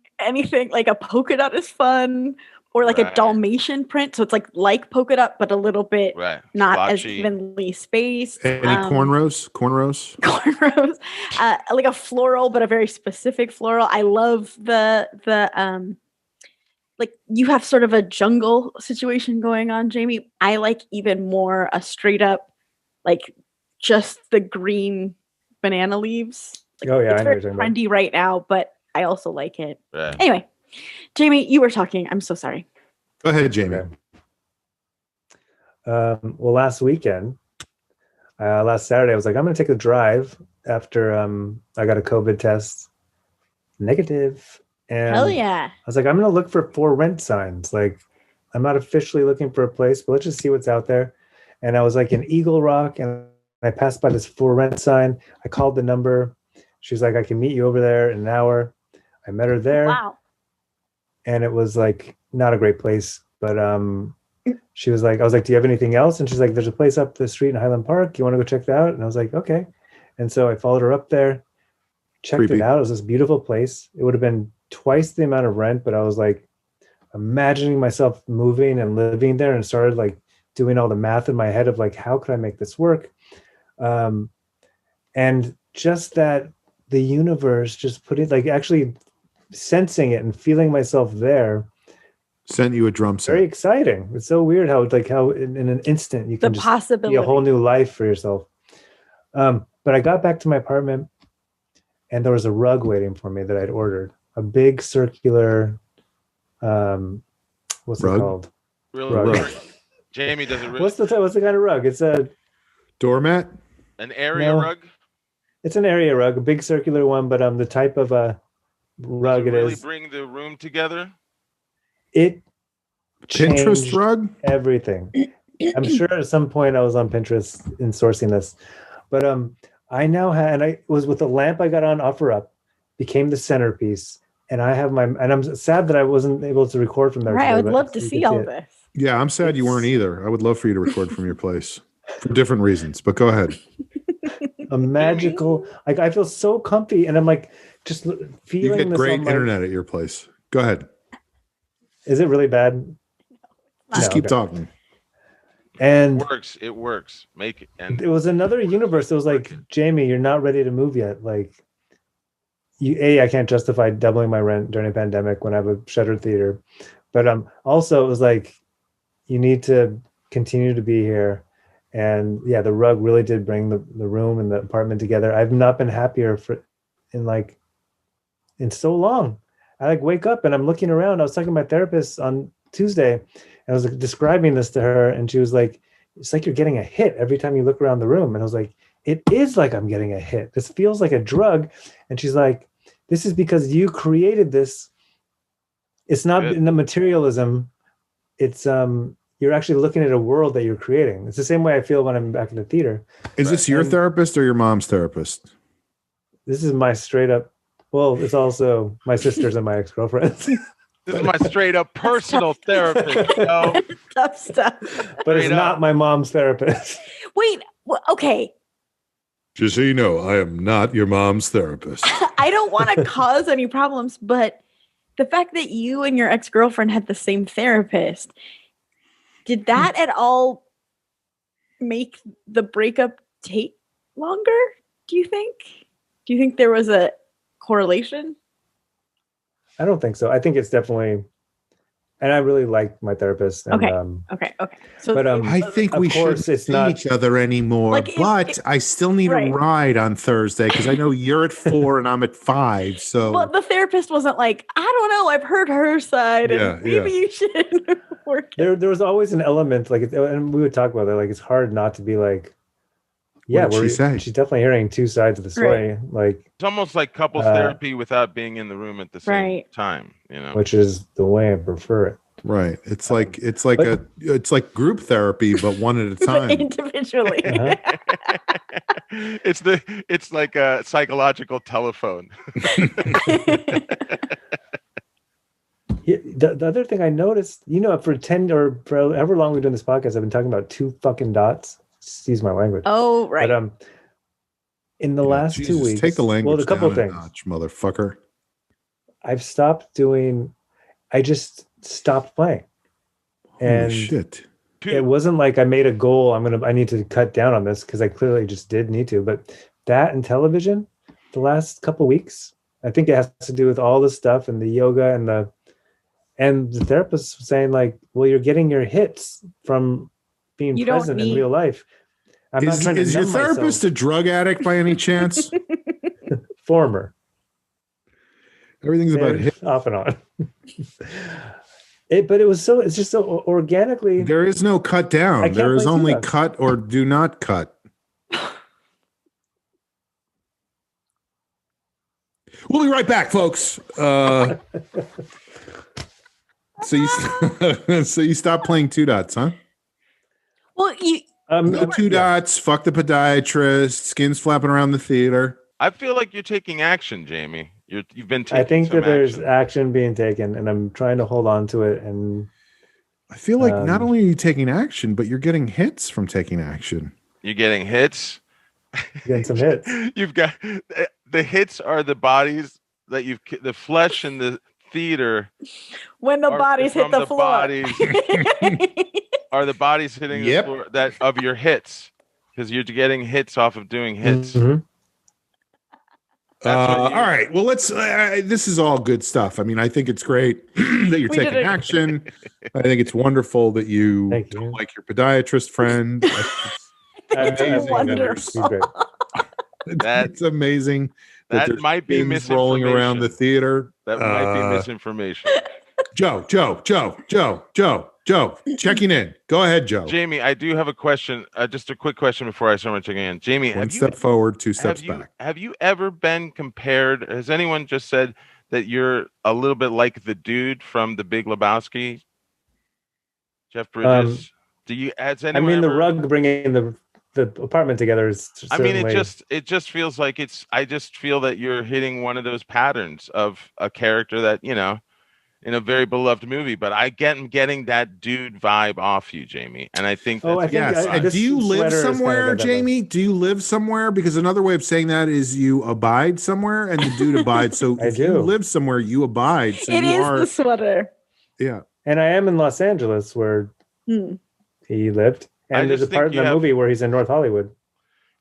like a polka dot is fun, or like a Dalmatian print. So it's like polka dot, but a little bit not as evenly spaced. Any cornrows? Cornrows. Like a floral, but a very specific floral. I love the like you have sort of a jungle situation going on, Jamie. I like even more a straight up, like just the green banana leaves. Like, it's very trendy right now, but I also like it. Right. Anyway, Jamie, you were talking. I'm so sorry. Go ahead, Jamie. Okay. Well, last Saturday, I was like, I'm going to take a drive after I got a COVID test. Negative. And hell yeah. I was like, I'm going to look for rent signs. Like, I'm not officially looking for a place, but let's just see what's out there. And I was like in Eagle Rock, and I passed by this for rent sign. I called the number. She's like, I can meet you over there in an hour. I met her there. Wow. And it was like not a great place, but she was like, I was like, do you have anything else? And she's like, there's a place up the street in Highland Park. You want to go check that out? And I was like, okay. And so I followed her up there, checked it out. It was this beautiful place. It would have been twice the amount of rent, but I was like imagining myself moving and living there, and started like doing all the math in my head of like, how could I make this work? And just that the universe just put it, like actually sensing it and feeling myself there, sent you a drum set. Very exciting. It's so weird how in an instant you can just be a whole new life for yourself. But I got back to my apartment and there was a rug waiting for me that I'd ordered. A big circular, what's rug? It called? Really? Rug. Jamie, does it really? What's the kind of rug? It's a doormat? An area rug? It's an area rug, a big circular one, but the type of a rug it really is. Bring the room together? It Pinterest rug? Everything. I'm sure at some point I was on Pinterest in sourcing this. But I now had, and I was with the lamp I got on OfferUp, became the centerpiece. And I have and I'm sad that I wasn't able to record from there. Right, today, I would love to see all this. Yeah, I'm sad you weren't either. I would love for you to record from your place for different reasons, but go ahead. A magical, like I feel so comfy, and I'm like just feeling. You get great internet at your place. Go ahead. Is it really bad? Just keep talking. And it works. Make it. And it was another universe. It was like, Jamie, you're not ready to move yet. Like, I can't justify doubling my rent during a pandemic when I have a shuttered theater. But also it was like, you need to continue to be here. And yeah, the rug really did bring the room and the apartment together. I've not been happier in so long. I like wake up and I'm looking around. I was talking to my therapist on Tuesday, and I was like describing this to her, and she was like, it's like you're getting a hit every time you look around the room. And I was like, it is like I'm getting a hit. This feels like a drug. And she's like, this is because you created this. It's not in the materialism. It's you're actually looking at a world that you're creating. It's the same way I feel when I'm back in the theater. Is this your therapist or your mom's therapist? This is my straight up. Well, it's also my sisters and my ex-girlfriends. This is my straight up personal therapist. Tough stuff. But it's not my mom's therapist. Wait, okay. Just so you know, I am not your mom's therapist. I don't want to cause any problems, but the fact that you and your ex-girlfriend had the same therapist, did that at all make the breakup take longer? Do you think? Do you think there was a correlation? I don't think so. I think it's definitely, and I really like my therapist. And, okay. So, but I think we shouldn't see each other anymore. Like but I still need a ride on Thursday because I know you're at 4 and I'm at 5. So, but the therapist wasn't like, I don't know. I've heard her side, and maybe you should work. There was always an element like, and we would talk about that. Like, it's hard not to be like, yeah, what did she say? She's definitely hearing two sides of the story. Right. Like, it's almost like couples therapy without being in the room at the same time, which is the way I prefer it. Right. It's like group therapy, but one at a time. Individually. It's like a psychological telephone. The other thing I noticed, for 10 or for however long we've done this podcast, I've been talking about 2 fucking dots. Excuse my language. Oh, right. But in the last 2 weeks, take the language a couple down things, a notch, motherfucker. I just stopped playing. And holy shit. It wasn't like I made a goal. I need to cut down on this because I clearly just did need to. But that and television, the last couple of weeks, I think it has to do with all the stuff and the yoga and the therapist was saying like, well, you're getting your hits from being present in real life. Is your therapist a drug addict by any chance? Former. Everything's about hit off and on. It's just so organically. There is no cut down. There is only cut or do not cut. We'll be right back, folks. So you stopped playing 2 dots, huh? Well, no 2 dots. Fuck the podiatrist. Skins flapping around the theater. I feel like you're taking action, Jamie. You've been taking. I think that there's action being taken, and I'm trying to hold on to it. And I feel like not only are you taking action, but you're getting hits from taking action. You're getting hits. Getting some hits. You've got the hits are the bodies that the flesh in the theater. When the bodies hit the floor. Are the bodies hitting the floor that of your hits? Because you're getting hits off of doing hits. Mm-hmm. All right. Well, let's. This is all good stuff. I mean, I think it's great that you're taking action. I think it's wonderful that you don't like your podiatrist friend. That's wonderful. That's amazing. That might be misinformation. Rolling around the theater. That might be misinformation. Joe, checking in. Go ahead, Joe. Jamie, I do have a question. Just a quick question before I start checking in. Jamie, one step forward, 2 steps back. Have you ever been compared? Has anyone just said that you're a little bit like the dude from The Big Lebowski, Jeff Bridges? Has anyone? the rug bringing the apartment together is. Certainly... it just feels like it's. I just feel that you're hitting one of those patterns of a character that in a very beloved movie, but I'm getting that dude vibe off you, Jamie. And I think do you live somewhere, Jamie? Do you live somewhere? Because another way of saying that is you abide somewhere and the dude abides. So if you live somewhere, you abide. So it is the sweater. Yeah. And I am in Los Angeles where he lived. And there's a part in the movie where he's in North Hollywood.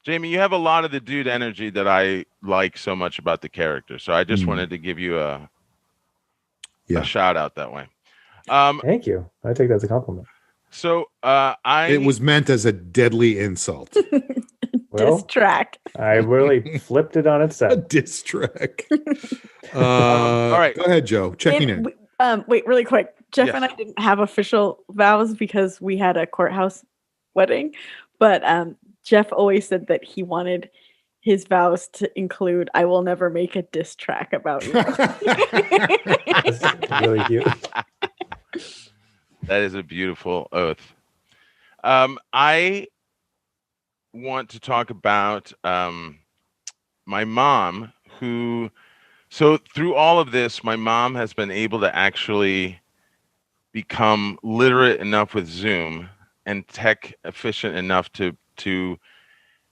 Jamie, you have a lot of the dude energy that I like so much about the character. So I just wanted to give you a shout out that way. Thank you. I take that as a compliment. So it was meant as a deadly insult. Diss track. I really flipped it on its side. A diss track. All right. Go ahead, Joe. Checking in. Wait, really quick. Jeff and I didn't have official vows because we had a courthouse wedding, but Jeff always said that he wanted his vows to include, I will never make a diss track about you. That's really cute. That is a beautiful oath. I want to talk about my mom, so through all of this, my mom has been able to actually become literate enough with Zoom and tech efficient enough to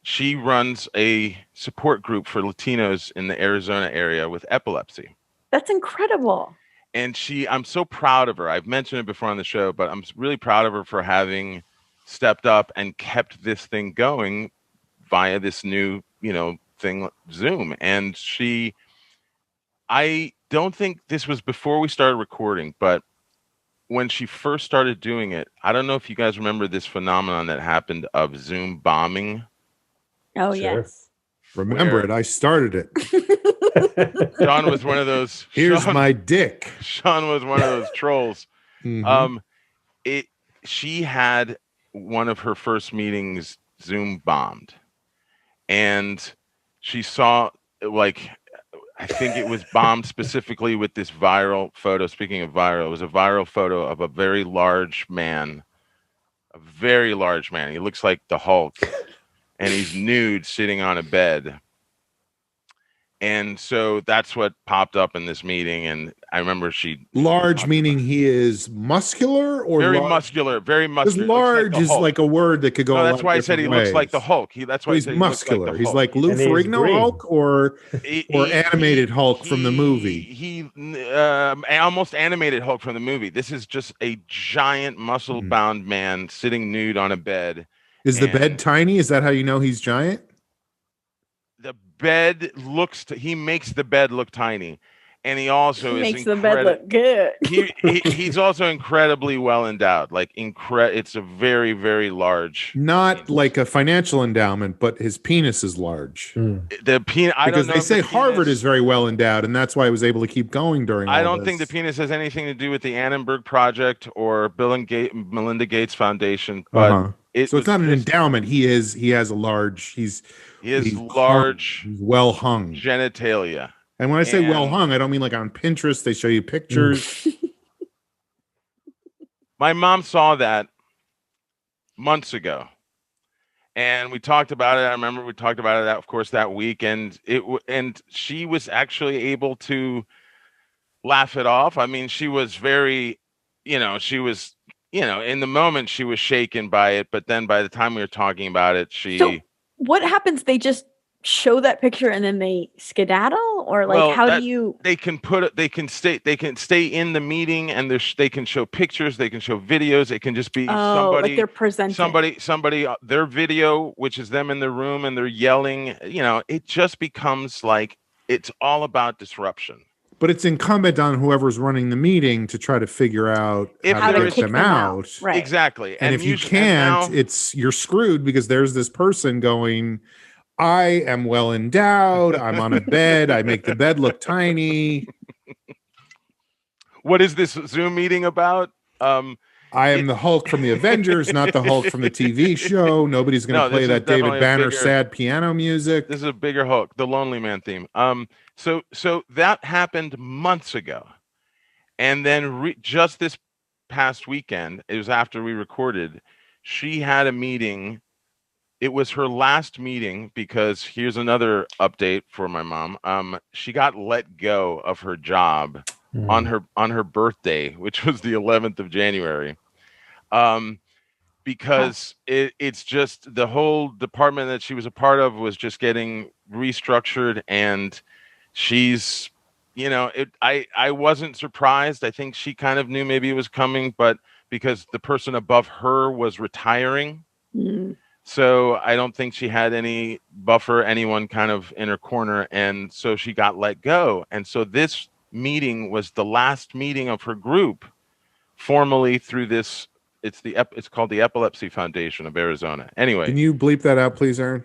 she runs a support group for Latinos in the Arizona area with epilepsy. That's incredible. And I'm so proud of her. I've mentioned it before on the show, but I'm really proud of her for having stepped up and kept this thing going via this new, thing, Zoom. And I don't think this was before we started recording, but when she first started doing it, I don't know if you guys remember this phenomenon that happened of Zoom bombing. Oh, sure. Yes. Remember it. I started it. Sean was one of those. Here's my dick. Sean was one of those trolls. Mm-hmm. She had one of her first meetings Zoom bombed, and she saw, like, I think it was bombed specifically with this viral photo. Speaking of viral, it was a viral photo of a very large man. He looks like the Hulk, and he's nude sitting on a bed. And so that's what popped up in this meeting. And I remember large meaning he is muscular or very large? muscular, very muscular. Because large is like a word that could go. No, that's why I said he looks like the Hulk. That's why he's muscular. He's like Lou Ferrigno Hulk or animated Hulk from the movie. He almost animated Hulk from the movie. This is just a giant muscle-bound man sitting nude on a bed. Is the bed tiny? Is that how you know he's giant? The bed he makes the bed look tiny, and he also makes the bed look good. He's also incredibly well endowed. Like it's a very, very large. Not penis. Like a financial endowment, but his penis is large. The penis, because they say Harvard is very well endowed, and that's why he was able to keep going during. I don't think the penis has anything to do with the Annenberg Project or Bill and Melinda Gates Foundation, but so it's not an endowment. He has a large. He's large. He's well hung genitalia. And when I say well hung, I don't mean like on Pinterest. They show you pictures. My mom saw that months ago, and we talked about it. I remember we talked about it, of course, that week, and she was actually able to laugh it off. I mean, she was very, in the moment she was shaken by it, but then by the time we were talking about it, So what happens? They just show that picture and then they skedaddle, or like how do you? They can stay in the meeting, and they can show pictures, they can show videos. It can just be somebody, like they're presenting somebody their video, which is them in the room and they're yelling. It just becomes like it's all about disruption. But it's incumbent on whoever's running the meeting to try to figure out how to get them out. Right. Exactly. And if you can't, you're screwed, because there's this person going, I am well endowed. I'm on a bed. I make the bed look tiny. What is this Zoom meeting about? I am the Hulk from the Avengers, not the Hulk from the TV show. Nobody's going to play that David Banner sad piano music. This is a bigger Hulk, the Lonely Man theme. So that happened months ago. And then just this past weekend, it was after we recorded, she had a meeting. It was her last meeting, because here's another update for my mom. She got let go of her job on her birthday, which was the 11th of January. Because it's just the whole department that she was a part of was just getting restructured, and she's, I wasn't surprised. I think she kind of knew maybe it was coming, but because the person above her was retiring. So I don't think she had any buffer, anyone kind of in her corner. And so she got let go. And so this meeting was the last meeting of her group formally through this. It's called the Epilepsy Foundation of Arizona. Anyway. Can you bleep that out, please, Aaron?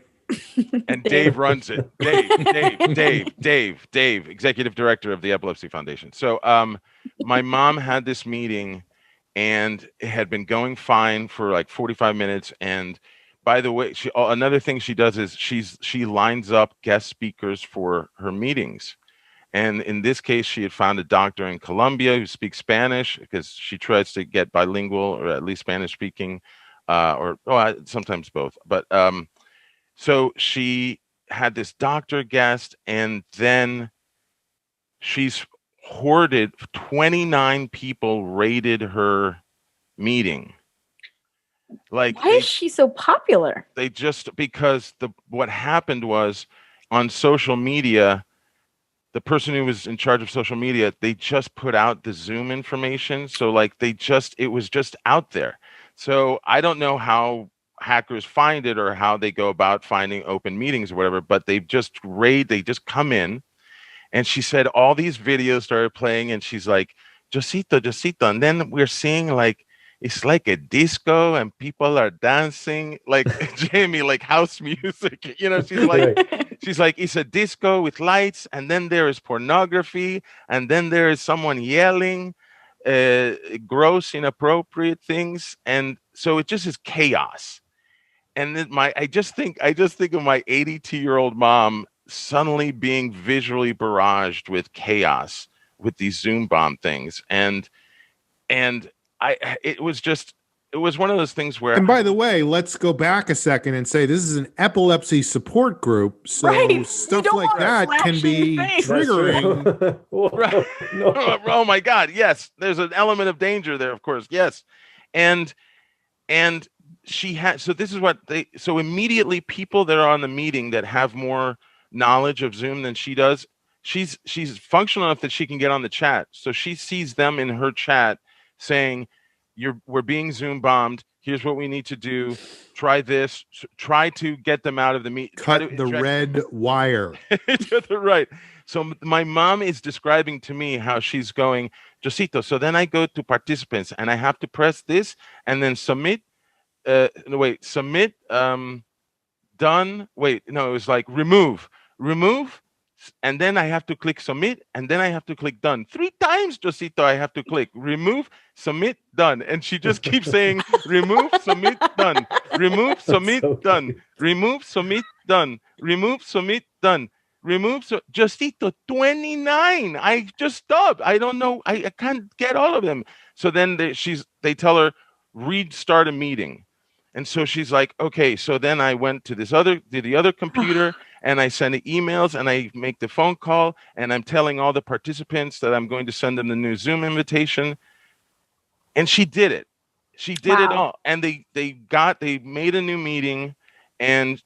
And Dave runs it. Dave, executive director of the Epilepsy Foundation. So my mom had this meeting, and it had been going fine for like 45 minutes. And by the way, another thing she does is she lines up guest speakers for her meetings. And in this case, she had found a doctor in Colombia who speaks Spanish, because she tries to get bilingual, or at least Spanish speaking, or sometimes both. But so she had this doctor guest, and then she's hoarded 29 people raided her meeting. Like, why is she so popular? Because what happened was, on social media, the person who was in charge of social media, they just put out the Zoom information. So like it was just out there. So I don't know how hackers find it or how they go about finding open meetings or whatever, but they just come in. And she said all these videos started playing, and she's like, Josito. And then we're seeing like, it's like a disco and people are dancing like Jamie, like house music. You know, she's like, it's a disco with lights, and then there is pornography, and then there is someone yelling gross, inappropriate things. And so it just is chaos. And then I just think of my 82-year-old mom suddenly being visually barraged with chaos with these Zoom bomb things. And it was one of those things where. And by the way, let's go back a second and say this is an epilepsy support group, so stuff like that can be triggering. Right. No. Oh my God! Yes, there's an element of danger there, of course. Yes, and she had. So this is what they. So immediately, people that are on the meeting that have more knowledge of Zoom than she does, she's functional enough that she can get on the chat. So she sees them in her chat saying, we're being Zoom bombed. Here's what we need to do. Try this. Try to get them out of the meet. Cut the red wire. Right. So my mom is describing to me how she's going, Josito. So then I go to participants and I have to press this and then submit. Submit. Done. Wait, no, it was like remove. And then I have to click submit, and then I have to click done. 3 times, Josito, I have to click remove, submit, done. And she just keeps saying remove, submit, done. Remove, submit, done. Remove, submit, done. Remove, submit, done. Remove, Josito, 29. I just stopped. I don't know. I can't get all of them. So then they tell her, restart a meeting. And so she's like, okay. So then I went to the other computer and I send emails and I make the phone call and I'm telling all the participants that I'm going to send them the new Zoom invitation. And she did it. She did it all. And they made a new meeting and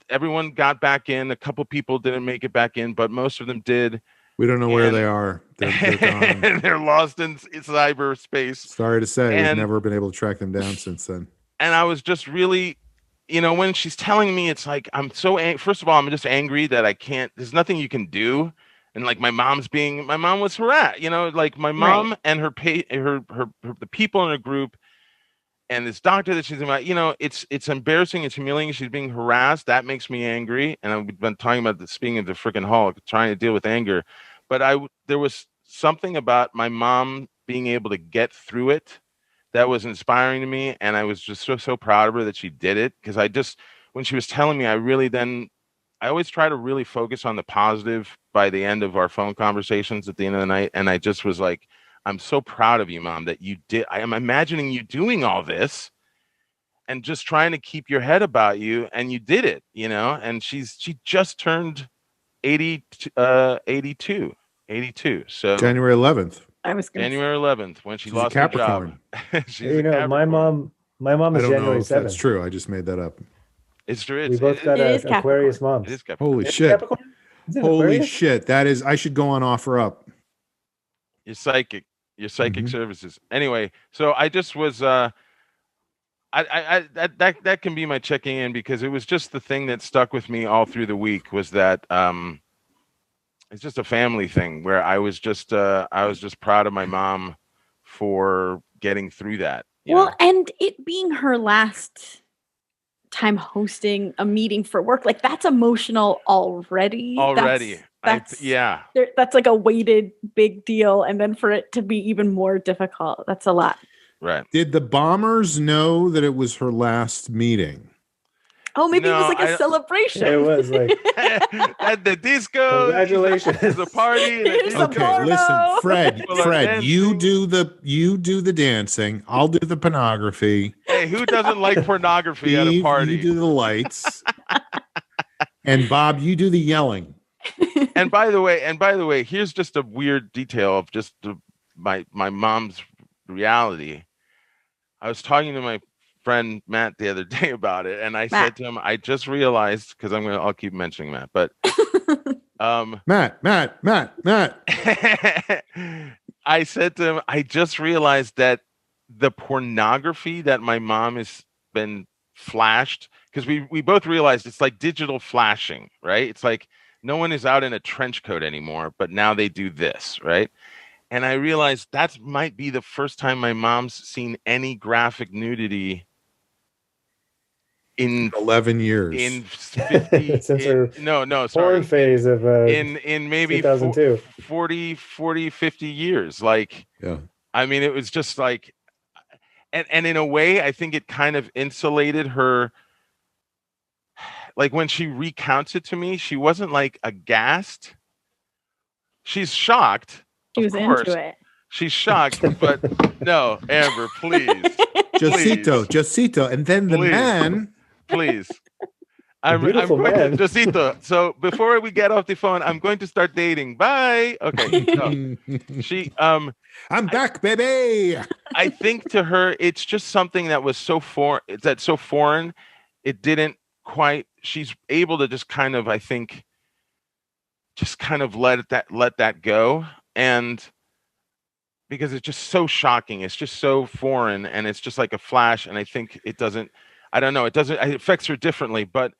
everyone got back in. A couple people didn't make it back in, but most of them did. We don't know where they are. They're gone. They're lost in cyberspace. Sorry to say, we've never been able to track them down since then. And I was just really, when she's telling me, it's like, I'm so first of all, I'm just angry that I can't, there's nothing you can do. And like my mom was harassed, like my mom and the people in her group and this doctor that she's about, it's embarrassing. It's humiliating. She's being harassed. That makes me angry. And I've been talking about speaking of the freaking Hulk, trying to deal with anger. But there was something about my mom being able to get through it that was inspiring to me. And I was just so proud of her that she did it. Because when she was telling me, I always try to really focus on the positive by the end of our phone conversations at the end of the night. And I just was like, I'm so proud of you, Mom, that you did. I am imagining you doing all this and just trying to keep your head about you. And you did it, and she just turned 82. So January 11th. January 11th when she's lost her job. my mom is January 7th. That's true. I just made that up. It's true. We both got Aquarius moms. Holy shit. Holy shit. That is, I should go on OfferUp. Your psychic services. Anyway, so I just was, that can be my checking in because it was just the thing that stuck with me all through the week was that, it's just a family thing where I was just proud of my mom for getting through that. And it being her last time hosting a meeting for work, like that's emotional already. That's like a weighted big deal. And then for it to be even more difficult, that's a lot. Right. Did the bombers know that it was her last meeting? Oh, maybe it was like a celebration. It was like at the disco. Congratulations! There's a party. Okay, listen, Fred, you do the dancing. I'll do the pornography. Hey, who doesn't like pornography at a party? You do the lights, and Bob, you do the yelling. And by the way, here's just a weird detail of just my mom's reality. I was talking to my friend Matt the other day about it, and I said to him, I just realized, because I'll keep mentioning Matt, but Matt. I said to him, I just realized that the pornography that my mom has been flashed, because we both realized it's like digital flashing, right? It's like no one is out in a trench coat anymore, but now they do this, right? And I realized that might be the first time my mom's seen any graphic nudity in 11 years. In 50 since her sorry. phase of in maybe 2002. 40, 50 years. Like, yeah. I mean, it was just like, and in a way, I think it kind of insulated her. Like when she recounts it to me, she wasn't like aghast. She's shocked. She was into it. She's shocked, but no, Amber, please. Josito, and then the man. Please. I'm going man. to Josito. So before we get off the phone, I'm going to start dating. Bye. Okay. No. I'm back, baby. I think to her, it's just something that was so foreign. It didn't quite. She's able to just kind of, I think, let that go, and because it's just so shocking, it's just so foreign, and it's just like a flash. And I think it doesn't. I don't know. It affects her differently, but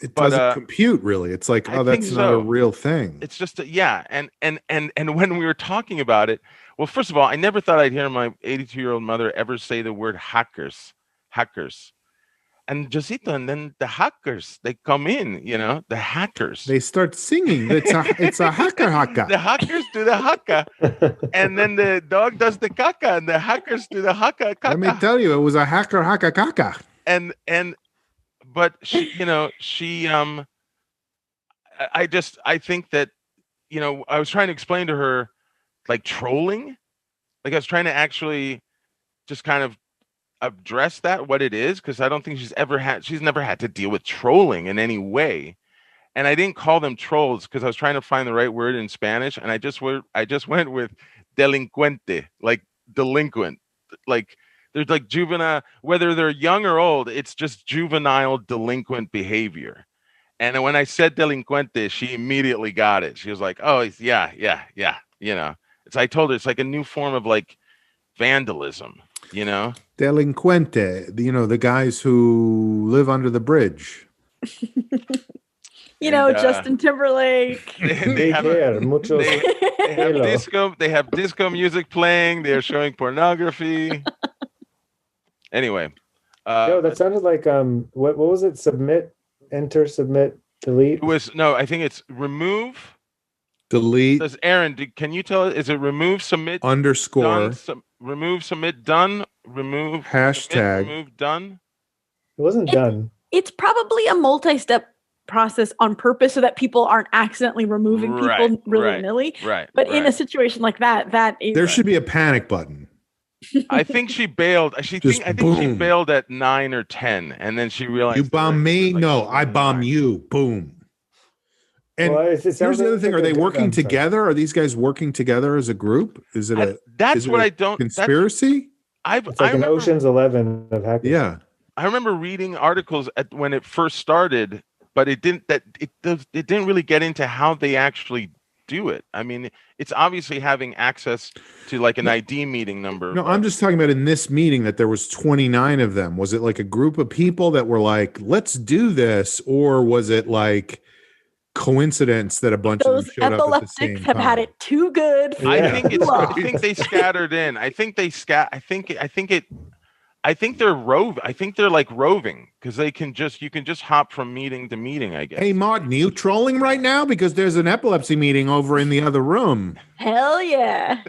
it doesn't compute really. It's like, that's not a real thing. It's just and when we were talking about it, well, first of all, I never thought I'd hear my 82-year-old mother ever say the word hackers. And Josito, and then the hackers, they come in, the hackers. They start singing. It's a hacker. The hackers do the haka. And then the dog does the caca, and the hackers do the haka caca. Let me tell you, it was a hacker haka caca. But she, I think that, I was trying to explain to her, like, trolling. Like, I was trying to actually just kind of address what it is, because I don't think she's never had to deal with trolling in any way. And I didn't call them trolls because I was trying to find the right word in Spanish, and I just went with delincuente, like delinquent. Like, there's like juvenile, whether they're young or old, it's just juvenile delinquent behavior. And when I said delincuente, she immediately got it. She was like, oh, yeah. I told her it's like a new form of like vandalism. Delinquente, the guys who live under the bridge. Justin Timberlake. They have disco. They have disco music playing. They're showing pornography. Anyway, that sounded like what was it? Submit, enter, submit, delete. I think it's remove. Delete. Says Aaron, can you tell us, is it remove, submit, underscore, done, remove, submit, done, remove, hashtag, submit, remove, done? It wasn't done. It's probably a multi-step process on purpose so that people aren't accidentally removing people willy-nilly. Right. But in a situation like that there should be a panic button. I think she bailed. I think she bailed at 9 or 10, and then she realized, you bomb me? Like, no, I bomb you. Boom. And here's the other thing: are they working together? Are these guys working together as a group? Is it conspiracy? It's like an Ocean's 11 of hackers. Yeah, I remember reading articles when it first started, but it didn't really get into how they actually do it. I mean, it's obviously having access to like an ID meeting number. No, I'm just talking about in this meeting that there was 29 of them. Was it like a group of people that were like, let's do this? Or was it like coincidence that a bunch of them showed up at the same time? Have had it too good. I think they scattered in. I think they're roving. I think they're like roving because you can just hop from meeting to meeting, I guess. Hey, Martin, you trolling right now? Because there's an epilepsy meeting over in the other room. Hell yeah.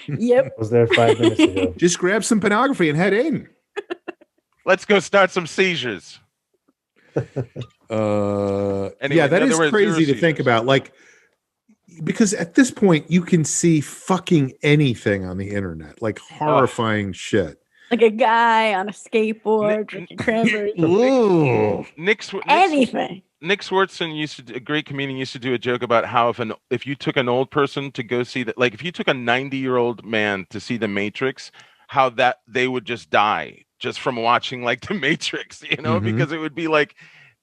Yep. I was there 5 minutes ago. Just grab some pornography and head in. Let's go start some seizures. Anyway, that is crazy to think about. Like, because at this point you can see fucking anything on the internet, like horrifying shit. Like a guy on a skateboard drinking cranberry. Anything. Nick Swartzen a great comedian, used to do a joke about how if you took an old person to go see that, like if you took a 90-year-old man to see The Matrix, how that they would just die just from watching like The Matrix, because it would be like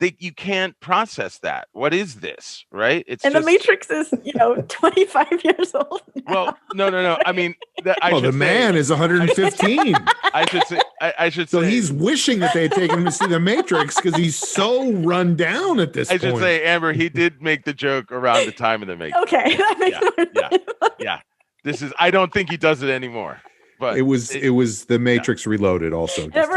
you can't process that. What is this, right? It's and just, the Matrix is 25 years old now. Well, no. I mean, the man is 115. I should so say. He's wishing that they had taken him to see the Matrix because he's so run down at this point. I should say, Amber, he did make the joke around the time of the Matrix. Okay, that makes yeah. This is. I don't think he does it anymore. But it was the Matrix Reloaded also. But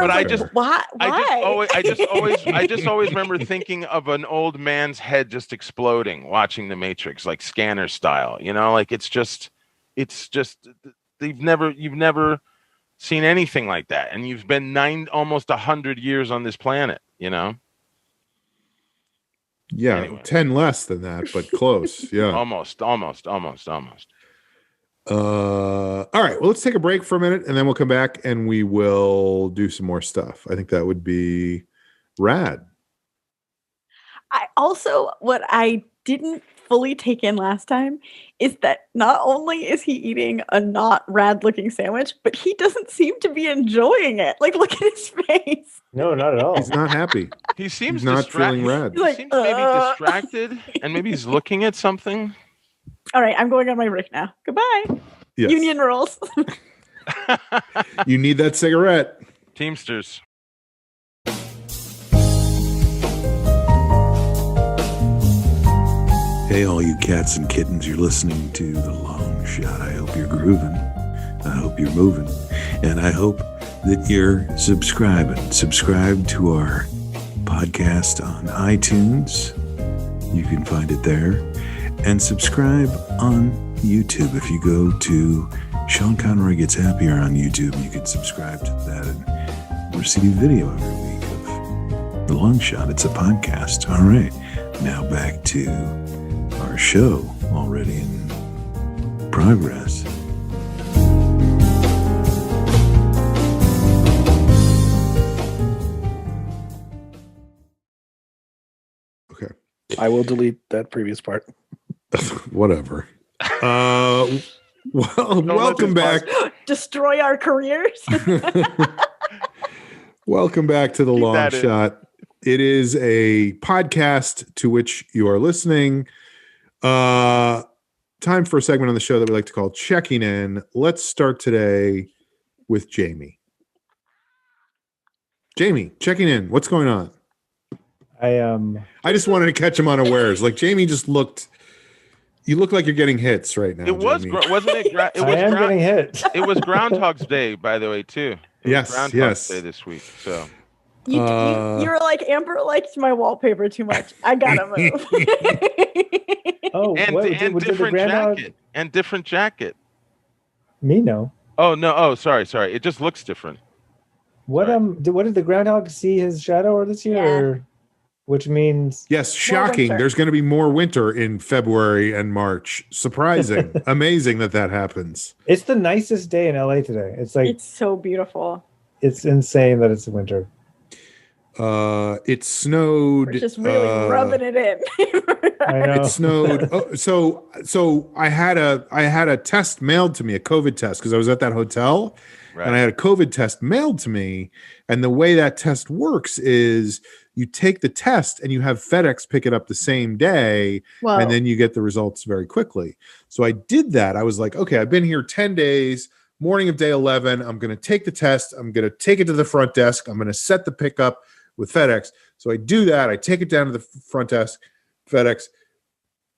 why? I just always remember thinking of an old man's head just exploding watching the Matrix, like Scanner style. Like it's just you've never seen anything like that, and you've been almost 100 years on this planet. Yeah, anyway. 10 less than that, but close. Yeah, almost. All right, well, let's take a break for a minute and then we'll come back and we will do some more stuff. I think that would be rad. What I didn't fully take in last time is that not only is he eating a not rad looking sandwich, but he doesn't seem to be enjoying it. Like, look at his face. No, not at all. He's not happy. He seems not feeling rad. He seems maybe distracted and maybe he's looking at something. All right, I'm going on my break now. Goodbye. Yes. Union rules. You need that cigarette. Teamsters. Hey, all you cats and kittens, you're listening to The Long Shot. I hope you're grooving. I hope you're moving. And I hope that you're subscribing. Subscribe to our podcast on iTunes. You can find it there. And subscribe on YouTube. If you go to Sean Conroy Gets Happier on YouTube, you can subscribe to that and receive video every week of The Long Shot. It's a podcast. All right. Now back to our show, already in progress. Okay. I will delete that previous part. Whatever. Welcome back. Destroy our careers. Welcome back to The Long Shot. It is a podcast to which you are listening. Time for a segment on the show that we like to call Checking In. Let's start today with Jamie. Jamie, checking in. What's going on? I just wanted to catch him unawares. Like Jamie just looked. You look like you're getting hits right now. It was, wasn't it? It was I am getting hit. It was Groundhog's Day, by the way, too. Groundhog's Day this week. So you were like, Amber liked my wallpaper too much. I gotta move. and different jacket. And different jacket. Me no. Oh no! Oh, sorry. It just looks different. What did the groundhog see his shadow this year? Yeah. Or, which means yes, shocking. There's going to be more winter in February and March. Surprising, amazing that happens. It's the nicest day in LA today. It's so beautiful. It's insane that it's winter. It snowed. We're just really rubbing it in. I know. It snowed. So I had a test mailed to me, a COVID test, because I was at that hotel, and I had a COVID test mailed to me. And the way that test works is you take the test and you have FedEx pick it up the same day, and then you get the results very quickly. So I did that. I was like, okay, I've been here 10 days. Morning of day 11, I'm going to take the test. I'm going to take it to the front desk. I'm going to set the pickup with FedEx. So I do that. I take it down to the front desk, FedEx.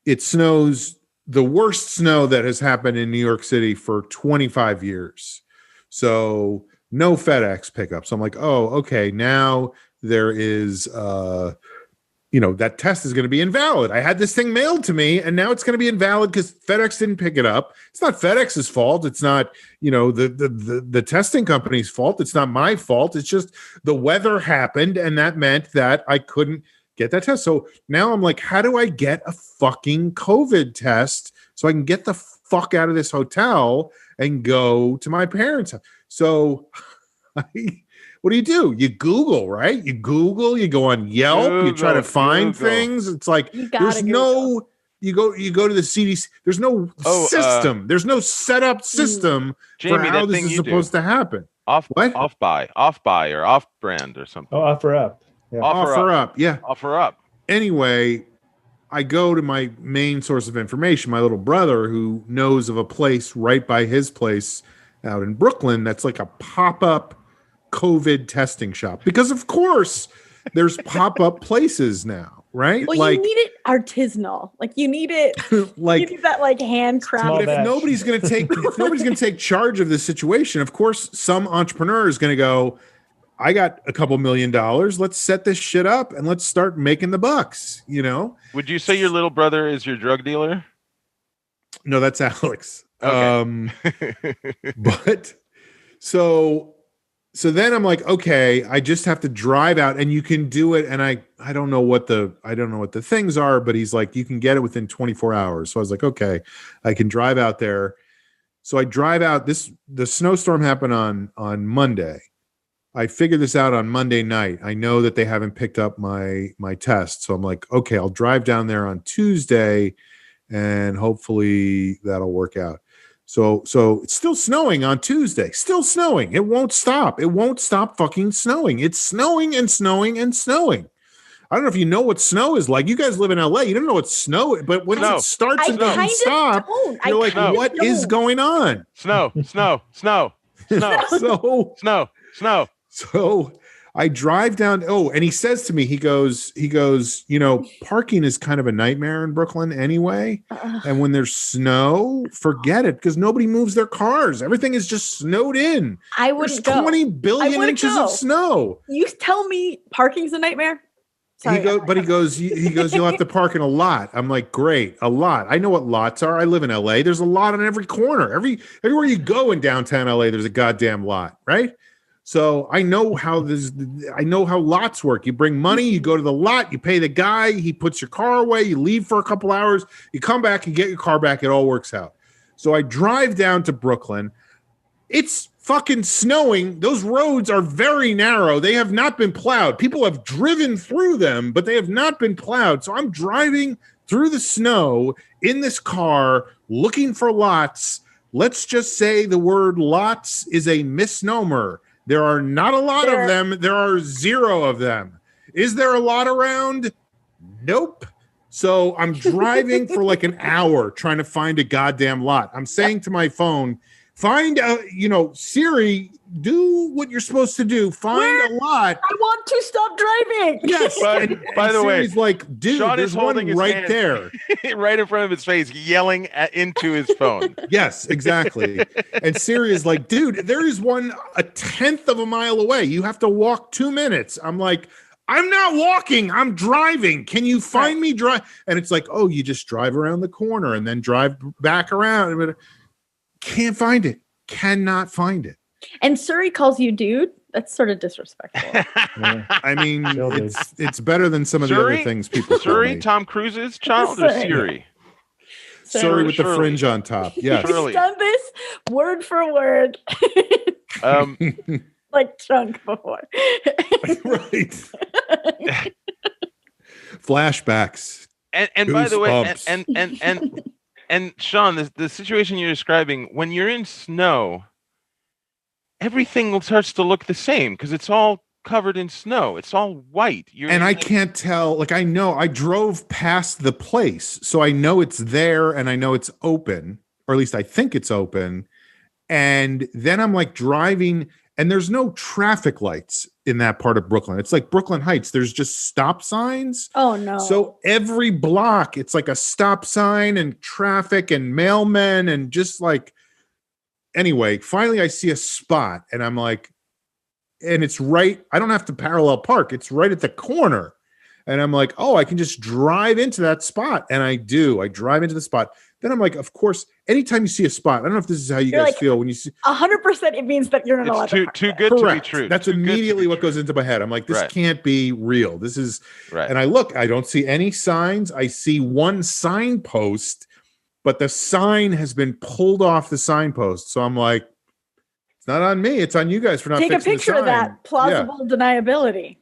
It snows, the worst snow that has happened in New York City for 25 years. So no FedEx pickup. So I'm like, oh, okay, now there is, that test is going to be invalid. I had this thing mailed to me, and now it's going to be invalid because FedEx didn't pick it up. It's not FedEx's fault. It's not, the testing company's fault. It's not my fault. It's just the weather happened, and that meant that I couldn't get that test. So now I'm like, how do I get a fucking COVID test so I can get the fuck out of this hotel and go to my parents' house? So what do? You Google, right? You Google, you go on Yelp, you try to find things. It's like there's no you go to the CDC. There's no system. There's no set up system Jamie, for how this is supposed to happen. Off buy or off brand or something. Oh, OfferUp. Yeah. Offer up. Yeah. Offer up. Anyway, I go to my main source of information, my little brother, who knows of a place right by his place out in Brooklyn that's like a pop-up COVID testing shop. Because of course there's pop-up places now, right? Well, like, you need it artisanal. Like you need it like you need that like handcrafted. Small But if batch. nobody's going to take charge of this situation, of course, some entrepreneur is going to go, I got a couple $1 million. Let's set this shit up and let's start making the bucks, you know? Would you say your little brother is your drug dealer? No, that's Alex. Okay. But so then I'm like, okay, I just have to drive out and you can do it. And I don't know what the things are, but he's like, you can get it within 24 hours. So I was like, okay, I can drive out there. So I drive out. The snowstorm happened on Monday. I figured this out on Monday night. I know that they haven't picked up my test. So I'm like, okay, I'll drive down there on Tuesday and hopefully that'll work out. So it's still snowing on Tuesday. Still snowing. It won't stop. It won't stop fucking snowing. It's snowing and snowing and snowing. I don't know if you know what snow is like. You guys live in LA. You don't know what snow is, but when it starts and doesn't stop, you're like, what is going on? Snow. So I drive down. Oh, and he says to me, he goes, you know, parking is kind of a nightmare in Brooklyn anyway. And when there's snow, forget it, because nobody moves their cars. Everything is just snowed in. I wouldn't There's go. 20 billion inches of snow. You tell me parking's a nightmare? Sorry, he goes, you'll have to park in a lot. I'm like, great, a lot. I know what lots are. I live in LA. There's a lot on every corner. Everywhere you go in downtown LA, there's a goddamn lot, right? So I know how lots work. You bring money, you go to the lot, you pay the guy, he puts your car away, you leave for a couple hours, you come back and get your car back. It all works out. So I drive down to Brooklyn. It's fucking snowing. Those roads are very narrow. They have not been plowed. People have driven through them, but they have not been plowed. So I'm driving through the snow in this car looking for lots. Let's just say the word lots is a misnomer. There are not a lot of them. There are 0 of them. Is there a lot around? Nope. So I'm driving for like an hour trying to find a goddamn lot. I'm saying to my phone, Siri, do what you're supposed to do. Find a lot. I want to stop driving. Yes. By the way, Siri's like, dude, Sean there's is holding one right there. right in front of his face, yelling into his phone. Yes, exactly. And Siri is like, dude, there is one 1/10 of a mile away. You have to walk 2 minutes. I'm like, I'm not walking. I'm driving. Can you find me drive? And it's like, oh, you just drive around the corner and then drive back around. Can't find it. Cannot find it. And Suri calls you dude. That's sort of disrespectful. Yeah. I mean, it's better than some of the other things people call Suri, me. Tom Cruise's child, or Siri? Suri with the fringe on top. Yes. He's done this word for word. Like chunk before. Right. Flashbacks. And by the way, and Sean, the situation you're describing, when you're in snow, everything starts to look the same because it's all covered in snow. It's all white. I can't tell. Like, I know I drove past the place, so I know it's there and I know it's open, or at least I think it's open. And then I'm like driving, and there's no traffic lights in that part of Brooklyn. It's like Brooklyn Heights. There's just stop signs. Oh, no. So every block, it's like a stop sign and traffic and mailmen and just like, anyway, finally I see a spot and I'm like, and it's right, I don't have to parallel park. It's right at the corner. And I'm like, oh, I can just drive into that spot. And I do. I drive into the spot. Then I'm like, of course, anytime you see a spot, I don't know if this is how you guys feel when you see 100%. It means that you're not allowed to park too there. good Correct. to be true. That's immediately what goes into my head. I'm like, this can't be real. This is right. And I look, I don't see any signs. I see one signpost, but the sign has been pulled off the signpost. So I'm like, it's not on me. It's on you guys for not Take fixing a picture the of sign. that plausible deniability.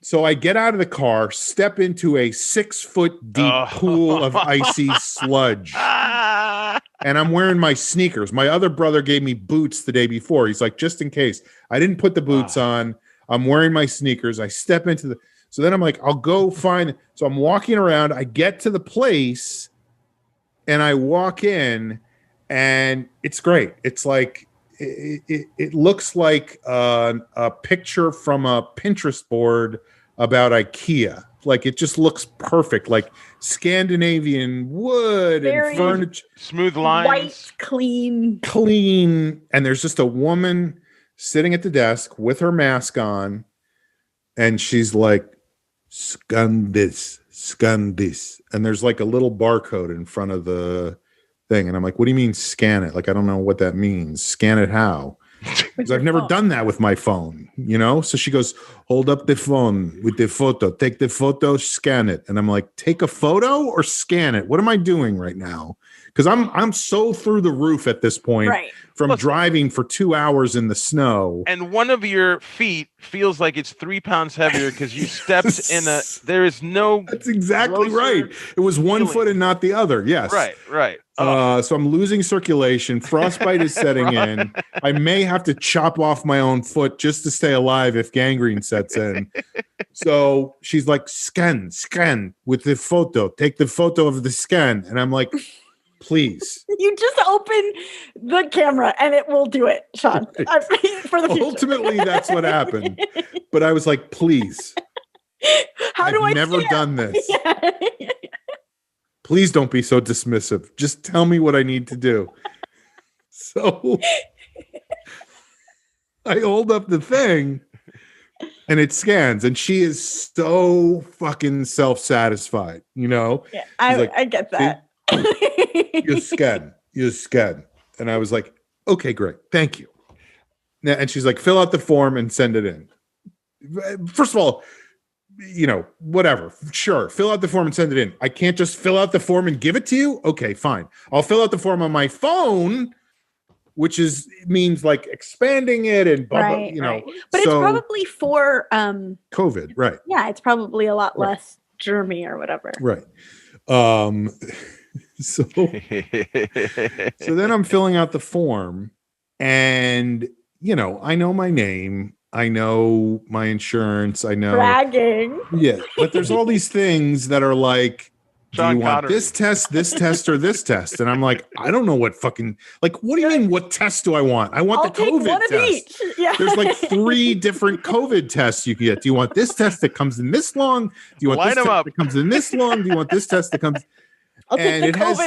So I get out of the car, step into a 6-foot deep pool of icy sludge. And I'm wearing my sneakers. My other brother gave me boots the day before. He's like, just in case. I didn't put the boots on. I'm wearing my sneakers. I step into So then I'm like, I'll go find. So I'm walking around. I get to the place and I walk in and it's great. It's like, it looks like a picture from a Pinterest board about IKEA. Like it just looks perfect, like Scandinavian wood Very and furniture, smooth lines, white, clean. And there's just a woman sitting at the desk with her mask on, and she's like, "Scan this," and there's like a little barcode in front of the thing, and I'm like, "What do you mean scan it? Like I don't know what that means. Scan it how?" Because I've never done that with my phone, you know? So she goes, hold up the phone with the photo. Take the photo, scan it. And I'm like, take a photo or scan it? What am I doing right now? Because I'm so through the roof at this point from driving for 2 hours in the snow. And one of your feet feels like it's 3 pounds heavier because you stepped in a, there is no. That's exactly right. It was one foot and not the other. Yes. Right. So I'm losing circulation. Frostbite is setting in. I may have to chop off my own foot just to stay alive if gangrene sets in. So she's like, scan with the photo. Take the photo of the scan. And I'm like, please. You just open the camera and it will do it, Sean. For the future. Ultimately, that's what happened. But I was like, please. I've never done this. Yeah. Please don't be so dismissive. Just tell me what I need to do. So I hold up the thing and it scans, and she is so fucking self-satisfied, you know? Yeah, I get that. You scan. And I was like, okay, great. Thank you. And she's like, fill out the form and send it in. First of all, you know, whatever. Sure. Fill out the form and send it in. I can't just fill out the form and give it to you. Okay, fine. I'll fill out the form on my phone, which means like expanding it and you know. But it's probably for COVID, right? Yeah, it's probably a lot less germy or whatever. Right. So then I'm filling out the form, and you know, I know my name. I know my insurance. I know bragging. Yeah, but there's all these things that are like, John do you want Connery. this test, or this test? And I'm like, I don't know what fucking what do you mean? What test do I want? I want the COVID one test. Of each. Yeah. There's like 3 different COVID tests you can get. Do you want this test that comes in this long? Do you want this test that comes in this long? Do you want this test that comes? And it has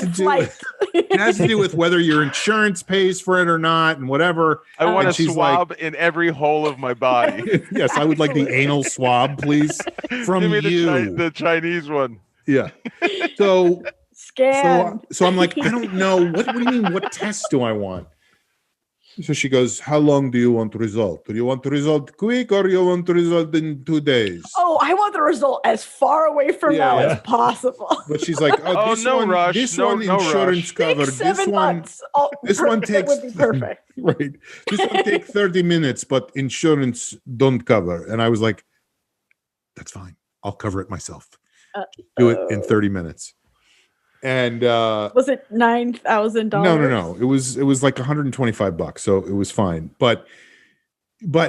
to do with whether your insurance pays for it or not, and whatever. I want a swab in every hole of my body. Yes, I would like the anal swab, please, from Give me you. The Chinese one. Yeah. So scan. So I'm like, I don't know. What do you mean? What test do I want? So she goes, how long do you want the result? Do you want the result quick, or you want the result in 2 days? Oh, I want the result as far away from now as possible. But she's like, this one insurance covered. This one takes would be perfect. Right. This one takes 30 minutes, but insurance don't cover. And I was like, that's fine. I'll cover it myself. Do it in 30 minutes. And was it $9,000? No. It was like $125, so it was fine. But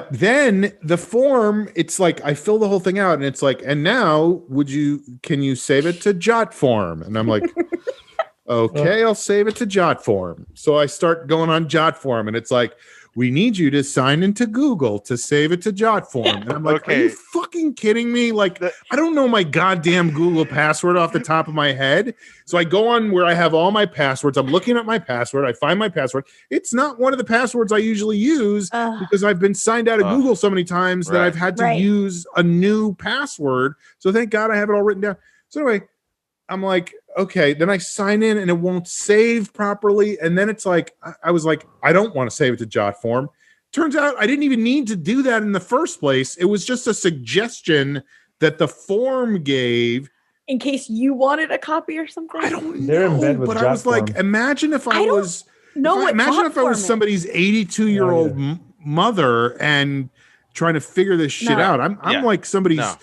then the form, it's like I fill the whole thing out, and it's like, and now can you save it to Jot form? And I'm like, okay, I'll save it to Jot form. So I start going on Jot form, and it's like, we need you to sign into Google to save it to Jot form. And I'm like, Are you fucking kidding me? Like, I don't know my goddamn Google password off the top of my head. So I go on where I have all my passwords. I'm looking at my password. I find my password. It's not one of the passwords I usually use because I've been signed out of Google so many times that I've had to use a new password. So thank God I have it all written down. So anyway, I'm like, okay, then I sign in and it won't save properly. And then it's like, I was like, I don't want to save it to Jot form. Turns out I didn't even need to do that in the first place. It was just a suggestion that the form gave. In case you wanted a copy or something? I don't know. But I was like, imagine if I was somebody's 82-year-old mother and trying to figure this shit out. I'm like somebody's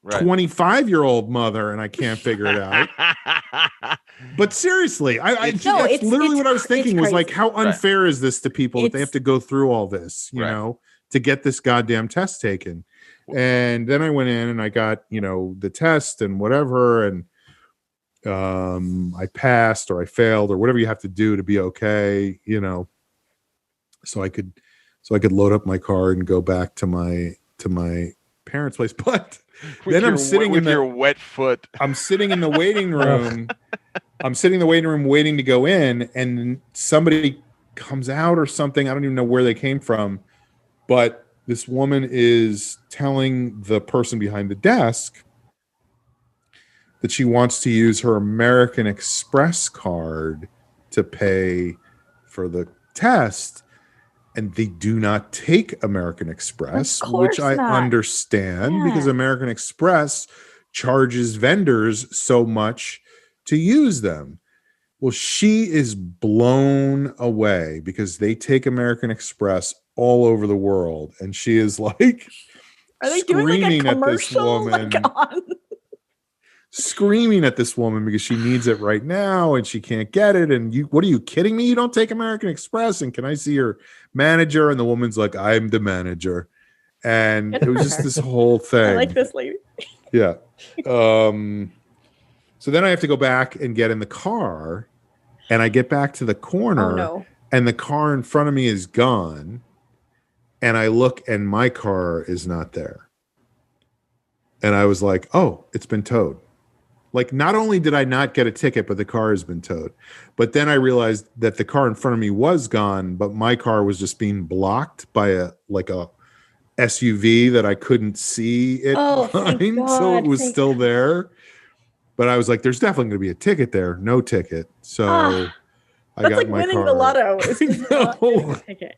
25-year-old mother, and I can't figure it out. But seriously, that's literally what I was thinking was like, how unfair is this to people that they have to go through all this, you know, to get this goddamn test taken? And then I went in and I got, the test and whatever. And I passed or I failed or whatever you have to do to be okay, so I could load up my car and go back to my parents' place. But then I'm sitting with your wet foot. I'm sitting in the waiting room. I'm sitting in the waiting room waiting to go in, and somebody comes out or something. I don't even know where they came from, but this woman is telling the person behind the desk that she wants to use her American Express card to pay for the test. And they do not take American Express, which I understand because American Express charges vendors so much to use them. Well, she is blown away because they take American Express all over the world. And she is like, are they doing like a commercial? Screaming at this woman because she needs it right now and she can't get it. And what are you kidding me? You don't take American Express. And can I see your manager? And the woman's like, I'm the manager. And it was just this whole thing. I like this lady. Yeah. So then I have to go back and get in the car, and I get back to the corner and the car in front of me is gone. And I look and my car is not there. And I was like, oh, it's been towed. Like, not only did I not get a ticket, but the car has been towed. But then I realized that the car in front of me was gone, but my car was just being blocked by a SUV that I couldn't see it behind. So it was still there. But I was like, there's definitely going to be a ticket there. No ticket. So I got like my winning car. The lotto. Is ticket.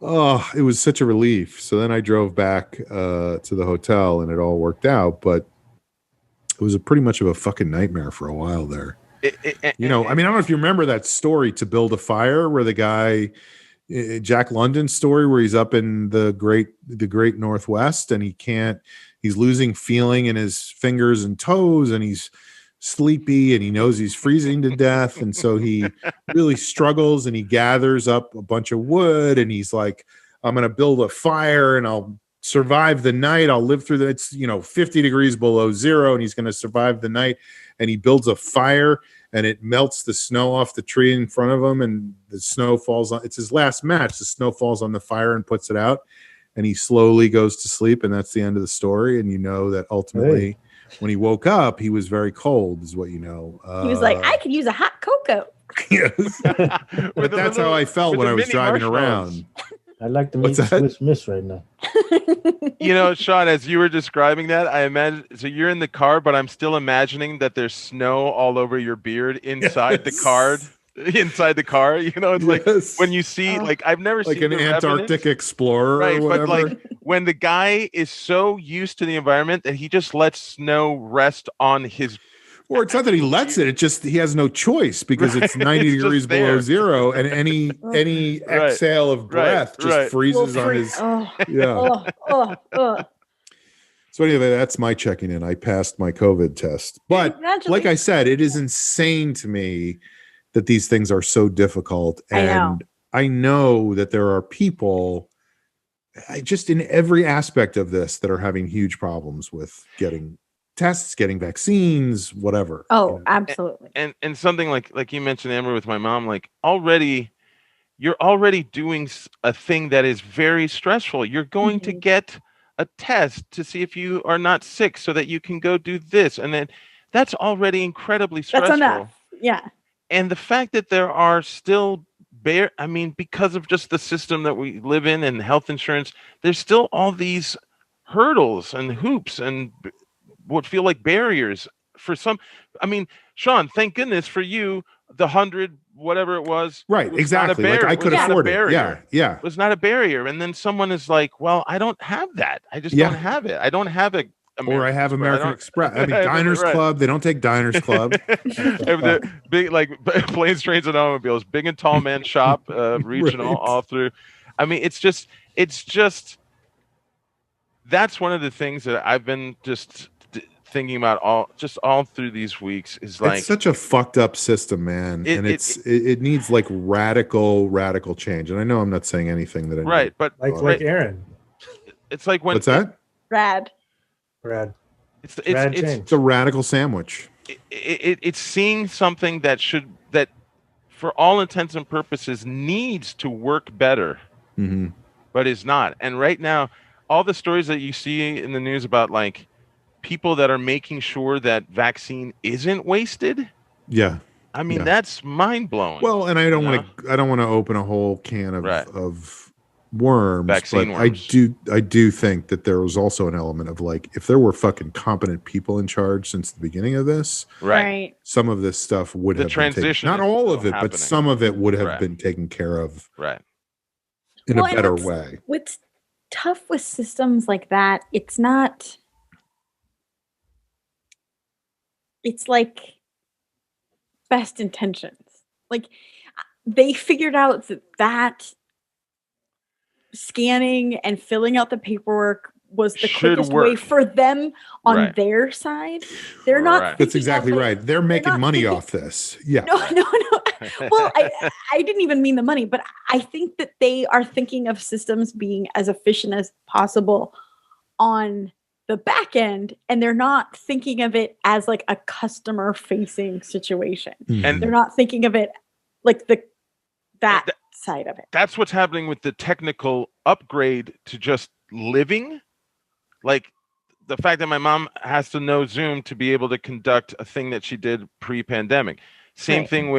Oh, it was such a relief. So then I drove back to the hotel and it all worked out. But it was pretty much of a fucking nightmare for a while there. I don't know if you remember that story, To Build a Fire, where the guy, Jack London's story, where he's up in the great Northwest and he's losing feeling in his fingers and toes and he's sleepy and he knows he's freezing to death. And so he really struggles and he gathers up a bunch of wood and he's like, I'm going to build a fire and I'll survive the night. I'll live through it's 50 degrees below zero and he's going to survive the night. And he builds a fire and it melts the snow off the tree in front of him and the snow falls on. It's his last match. The snow falls on the fire and puts it out and he slowly goes to sleep. And that's the end of the story. And that ultimately when he woke up, he was very cold is what you know. He was like, I could use a hot cocoa. Yes. But that's how I felt when I was driving around. I'd like to meet Swiss Miss right now. Sean, as you were describing that, I imagine, so you're in the car, but I'm still imagining that there's snow all over your beard inside the car. Inside the car, it's like when you see, I've never seen an Antarctic explorer, right? Or whatever. But when the guy is so used to the environment that he just lets snow rest on his. Or it's not that he lets it; he has no choice because it's 90 degrees below zero, and any exhale of breath just freezes on his. So anyway, that's my checking in. I passed my COVID test, but like I said, it is insane to me that these things are so difficult, and I know that there are people, just in every aspect of this, that are having huge problems with getting tests, getting vaccines, whatever. Absolutely. And something like you mentioned, Amber, with my mom, you're already doing a thing that is very stressful. You're going to get a test to see if you are not sick so that you can go do this. And then that's already incredibly stressful. That's enough. Yeah. And the fact that there are still because of just the system that we live in and health insurance, there's still all these hurdles and hoops and what feel like barriers for some. Sean, thank goodness for you, the 100, whatever it was. Right, exactly. I could afford it. Yeah. It was not a barrier. And then someone is like, well, I don't have that. I just don't have it. I don't have it. Or I have American Express. Diners Club. They don't take Diners Club. The big, planes, trains, and automobiles. Big and tall man shop, regional, all through. It's just. That's one of the things that I've been just thinking about all through these weeks is it's such a fucked up system, man, and it needs radical change. And I know I'm not saying anything that but like Aaron. It's like when what's that? Rad. It's a radical sandwich. It's seeing something that for all intents and purposes needs to work better, but is not. And right now, all the stories that you see in the news about like people that are making sure that vaccine isn't wasted. Yeah. I mean, that's mind blowing. Well, and I don't want to open a whole can of worms, vaccine but worms. I do think that there was also an element of like, if there were fucking competent people in charge since the beginning of this, right, some of this stuff would have been taken, not all of it, but some of it would have been taken care of, in a better way. What's tough with systems like that, it's not. It's like best intentions. Like they figured out that scanning and filling out the paperwork was the quickest way for them on their side. They're not. That's exactly right. They're making money off this. Yeah. No. Well, I didn't even mean the money, but I think that they are thinking of systems being as efficient as possible on the back end, and they're not thinking of it as like a customer facing situation. And they're not thinking of it like that side of it. That's what's happening with the technical upgrade to just living. Like the fact that my mom has to know Zoom to be able to conduct a thing that she did pre-pandemic. Same thing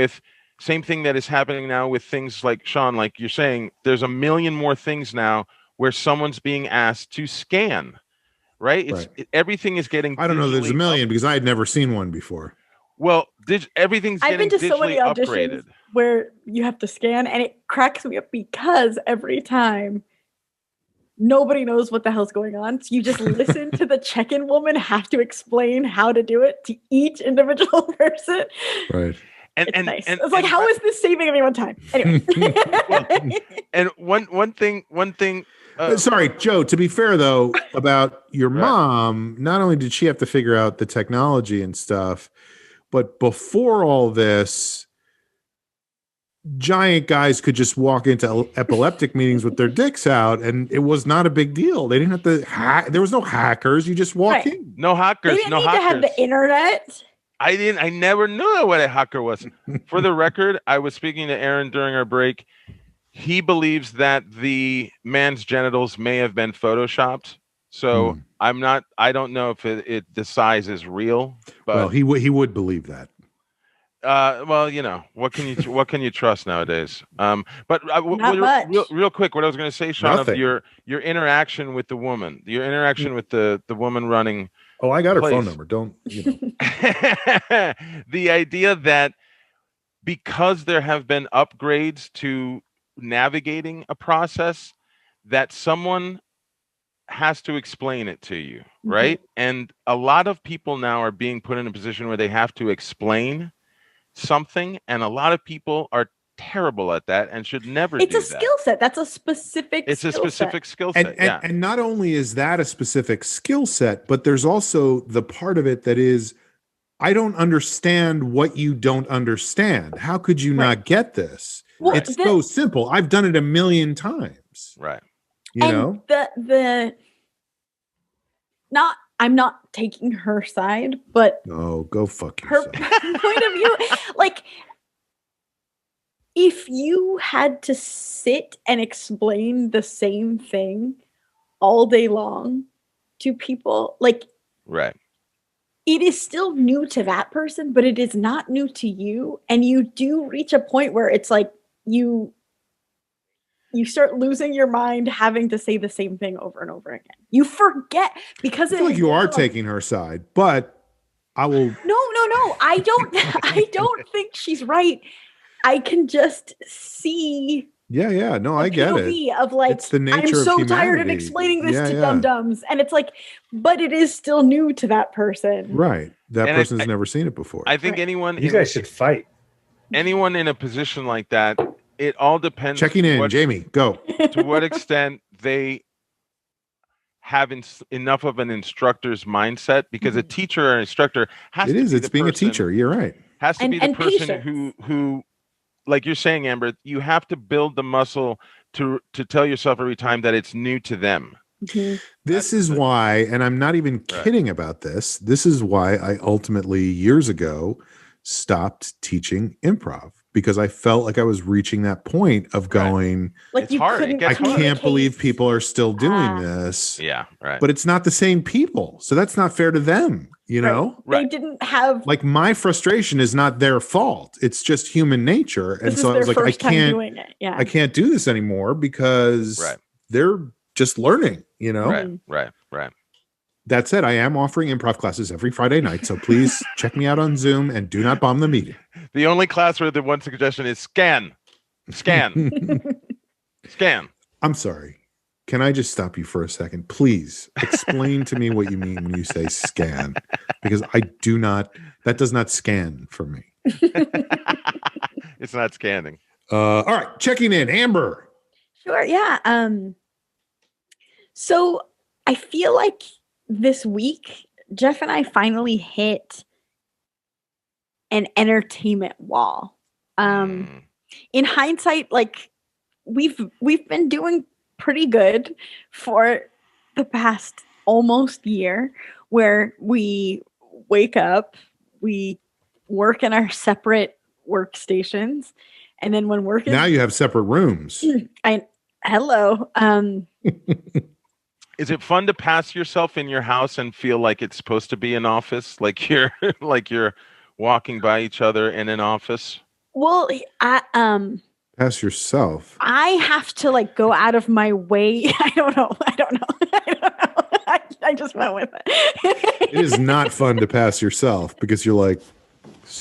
that is happening now with things like Sean, like you're saying, there's a million more things now where someone's being asked to scan. Right? Everything is getting. I don't know. There's a million because I had never seen one before. Well, everything's getting I've been to so many auditions upgraded. Where you have to scan, and it cracks me up because every time nobody knows what the hell's going on. So you just listen to the check-in woman have to explain how to do it to each individual person. Right. It's nice. It's like, how is this saving anyone time? Anyway. And one thing. Sorry, Joe, to be fair, though, about your mom, not only did she have to figure out the technology and stuff, but before all this, giant guys could just walk into epileptic meetings with their dicks out, and it was not a big deal. They didn't have to hack. There was no hackers. You just walk in. No hackers. They didn't need to have the internet. I never knew what a hacker was. For the record, I was speaking to Aaron during our break. He believes that the man's genitals may have been photoshopped. So I don't know if the size is real. But well, he would believe that. Well, you know, what can you trust nowadays? But real quick, what I was going to say, Sean, of your interaction with the woman, your interaction with the woman running. Oh, I got her phone number. Don't you know? The idea that because there have been upgrades to navigating a process, that someone has to explain it to you, right? And a lot of people now are being put in a position where they have to explain something, and a lot of people are terrible at that and should never do that. It's a skill set. That's a specific skill set. And not only is that a specific skill set, but there's also the part of it that is, I don't understand what you don't understand. How could you not get this? Well, it's so simple. I've done it a million times. Right. You know? I'm not taking her side, but no, go fuck yourself. Her point of view, like, if you had to sit and explain the same thing all day long to people, like, right, it is still new to that person, but it is not new to you. And you do reach a point where it's like you start losing your mind having to say the same thing over and over again. You forget because I feel like you are taking her side, but I will. No. I don't think she's right. I can just see. Yeah. No, I get it. Of like, it's the nature I'm so of tired of explaining this to dum-dums. And it's like, but it is still new to that person. Right. That person's never seen it before. I think anyone. You guys should fight. Anyone in a position like that, it all depends. Checking in, Jamie, go. To what extent they have enough of an instructor's mindset, because a teacher or an instructor has to be it's being a teacher. You're right. Has to be the person who, like you're saying, Amber, you have to build the muscle to tell yourself every time that it's new to them. Mm-hmm. This is why, and I'm not even kidding about this. This is why I ultimately years ago stopped teaching improv, because I felt like I was reaching that point of going, like it's you hard. couldn't I can't believe people are still doing this. Yeah, right. But it's not the same people. So that's not fair to them, you know? They didn't have like my frustration is not their fault. It's just human nature. And so I was like, I can't do this anymore because they're just learning, you know? Right. That said, I am offering improv classes every Friday night. So please check me out on Zoom and do not bomb the meeting. The only class where the one suggestion is scan. I'm sorry. Can I just stop you for a second? Please explain to me what you mean when you say scan, because that does not scan for me. It's not scanning. All right. Checking in. Amber. Sure. Yeah. So I feel like this week, Jeff and I finally hit an entertainment wall. In hindsight, like we've been doing pretty good for the past almost year, where we wake up, we work in our separate workstations, and then when work is now you have separate rooms. Hello. Is it fun to pass yourself in your house and feel like it's supposed to be an office, like you're walking by each other in an office? Well, pass yourself. I have to like go out of my way. I don't know. I just went with it. It is not fun to pass yourself because you're like,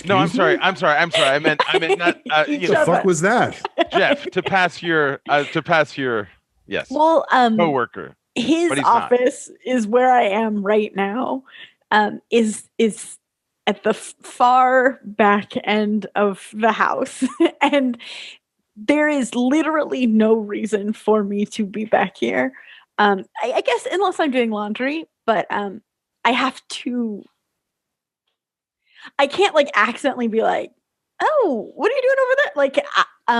no, I'm sorry. I meant not. The fuck was that, Jeff? To pass your yes. Well, coworker. His office is where I am right now. Is at the far back end of the house, and there is literally no reason for me to be back here. I guess unless I'm doing laundry, but I have to. I can't like accidentally be like, "Oh, what are you doing over there?" Like,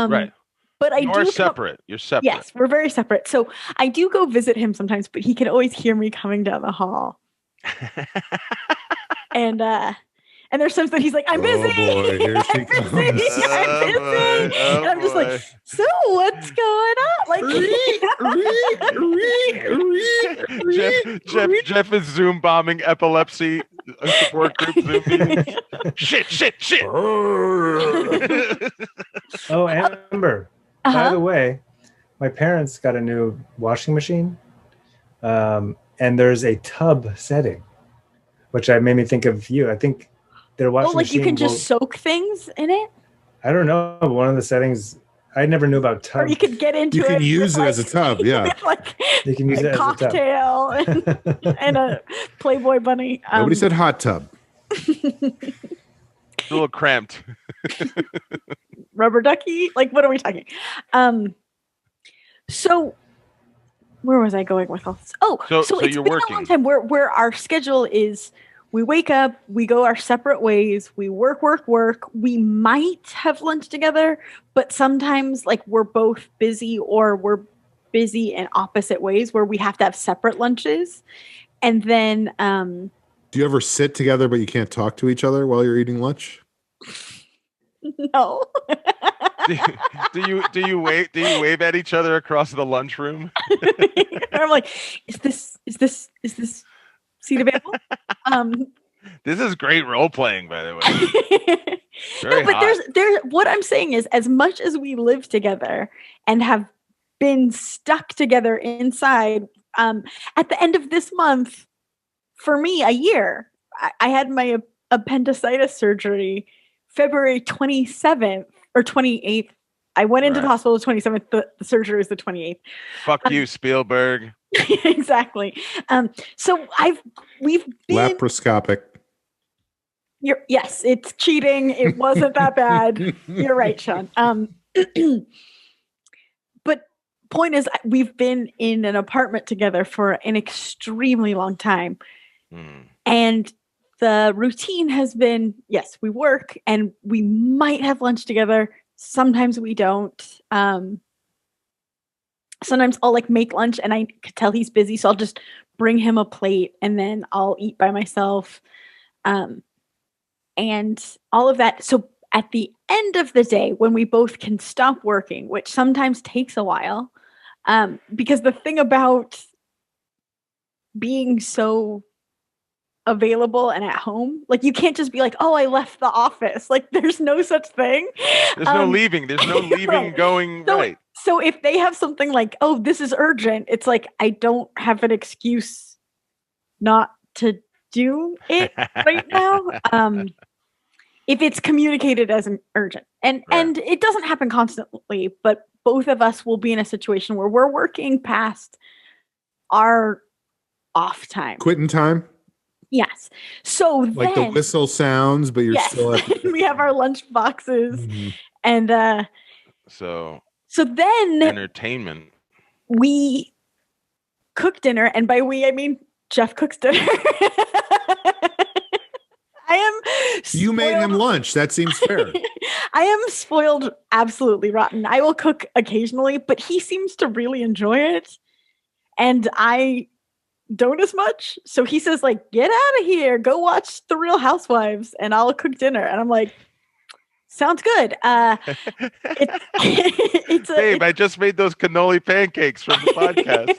right. But You're separate. You're separate. Yes, we're very separate. So I do go visit him sometimes, but he can always hear me coming down the hall. And there's times that he's like, "I'm busy." Oh boy, here she comes. I'm busy. And I'm just like, "So what's going on?" Like Jeff is Zoom bombing epilepsy support group Zoom meetings. Shit. Oh, Amber. By the way, my parents got a new washing machine, and there's a tub setting, which made me think of you. I think their washing machine. You can just soak things in it? I don't know. One of the settings, I never knew about tubs. Or you could get into it. You can use it as a tub, yeah. You can use it as a cocktail and a Playboy bunny. Nobody said hot tub. It's a little cramped. Rubber ducky? Like, what are we talking? So where was I going with all this? Oh, so it's been a long time where our schedule is we wake up, we go our separate ways, we work. We might have lunch together, but sometimes like we're both busy or we're busy in opposite ways where we have to have separate lunches. And then do you ever sit together but you can't talk to each other while you're eating lunch? No. do you wave at each other across the lunchroom? I'm like, is this seat available? This is great role playing, by the way. No, but there's what I'm saying is, as much as we live together and have been stuck together inside, at the end of this month, for me, a year, I had my appendicitis surgery February 27th or 28th. I went into the hospital the 27th. The surgery was the 28th. Fuck you, Spielberg. Exactly. So we've been laparoscopic. Yes, it's cheating. It wasn't that bad. You're right, Sean. But point is, we've been in an apartment together for an extremely long time. And the routine has been, yes, we work and we might have lunch together. Sometimes we don't. sometimes I'll like make lunch and I could tell he's busy, so I'll just bring him a plate and then I'll eat by myself. And all of that. So at the end of the day, when we both can stop working, which sometimes takes a while, because the thing about being so available and at home, like you can't just be like, oh, I left the office. Like there's no such thing. There's no leaving. There's no leaving right. going right. So if they have something like, oh, this is urgent, it's like I don't have an excuse not to do it right now. If it's communicated as an urgent. And it doesn't happen constantly, but both of us will be in a situation where we're working past our off time. Quitting time? Yes. So like the whistle sounds, but you're still at we have our lunch boxes. Mm-hmm. And so then entertainment. We cook dinner, and by we I mean Jeff cooks dinner. I am spoiled. You made him lunch. That seems fair. I am spoiled absolutely rotten. I will cook occasionally, but he seems to really enjoy it. And I don't as much. So he says, like, get out of here. Go watch The Real Housewives and I'll cook dinner. And I'm like, sounds good. Babe, I just made those cannoli pancakes from the podcast.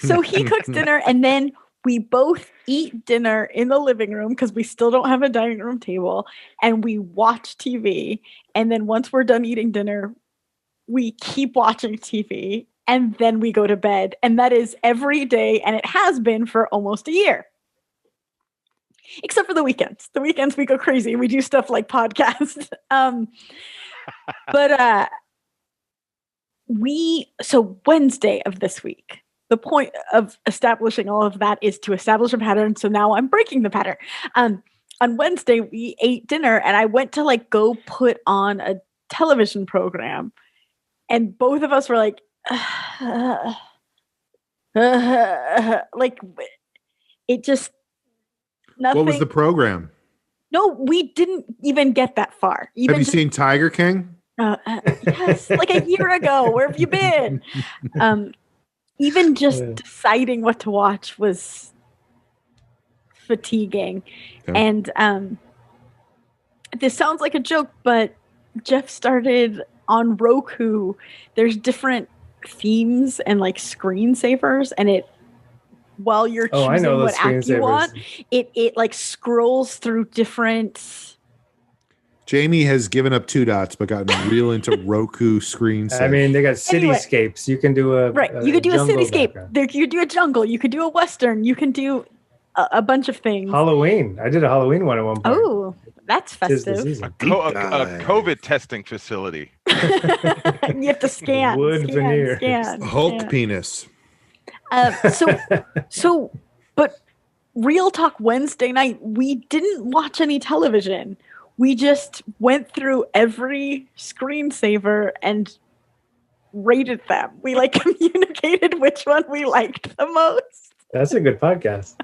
So he cooks dinner and then we both eat dinner in the living room because we still don't have a dining room table, and we watch TV. And then once we're done eating dinner, we keep watching TV, and then we go to bed. And that is every day, and it has been for almost a year. Except for the weekends. The weekends we go crazy. We do stuff like podcasts. So Wednesday of this week, the point of establishing all of that is to establish a pattern. So now I'm breaking the pattern. On Wednesday, we ate dinner and I went to like go put on a television program. And both of us were like, like it just, nothing. What was the program? No, we didn't even get that far. Have you seen Tiger King? Yes, like a year ago. Where have you been? Even just deciding what to watch was fatiguing. Okay. And this sounds like a joke, but Jeff started on Roku. There's different themes and like screensavers, and it while you're choosing what app you want, it like scrolls through different. Jamie has given up 2 dots, but gotten real into Roku screensavers. I mean, they got cityscapes. You can do you could do a cityscape. There, you could do a jungle. You could do a western. You can do a bunch of things. Halloween. I did a Halloween one at one point. Oh, that's festive. A COVID testing facility. You have to scan. Wood veneer. Scan. Hulk penis. But Real Talk Wednesday night, we didn't watch any television. We just went through every screensaver and rated them. We like communicated which one we liked the most. That's a good podcast.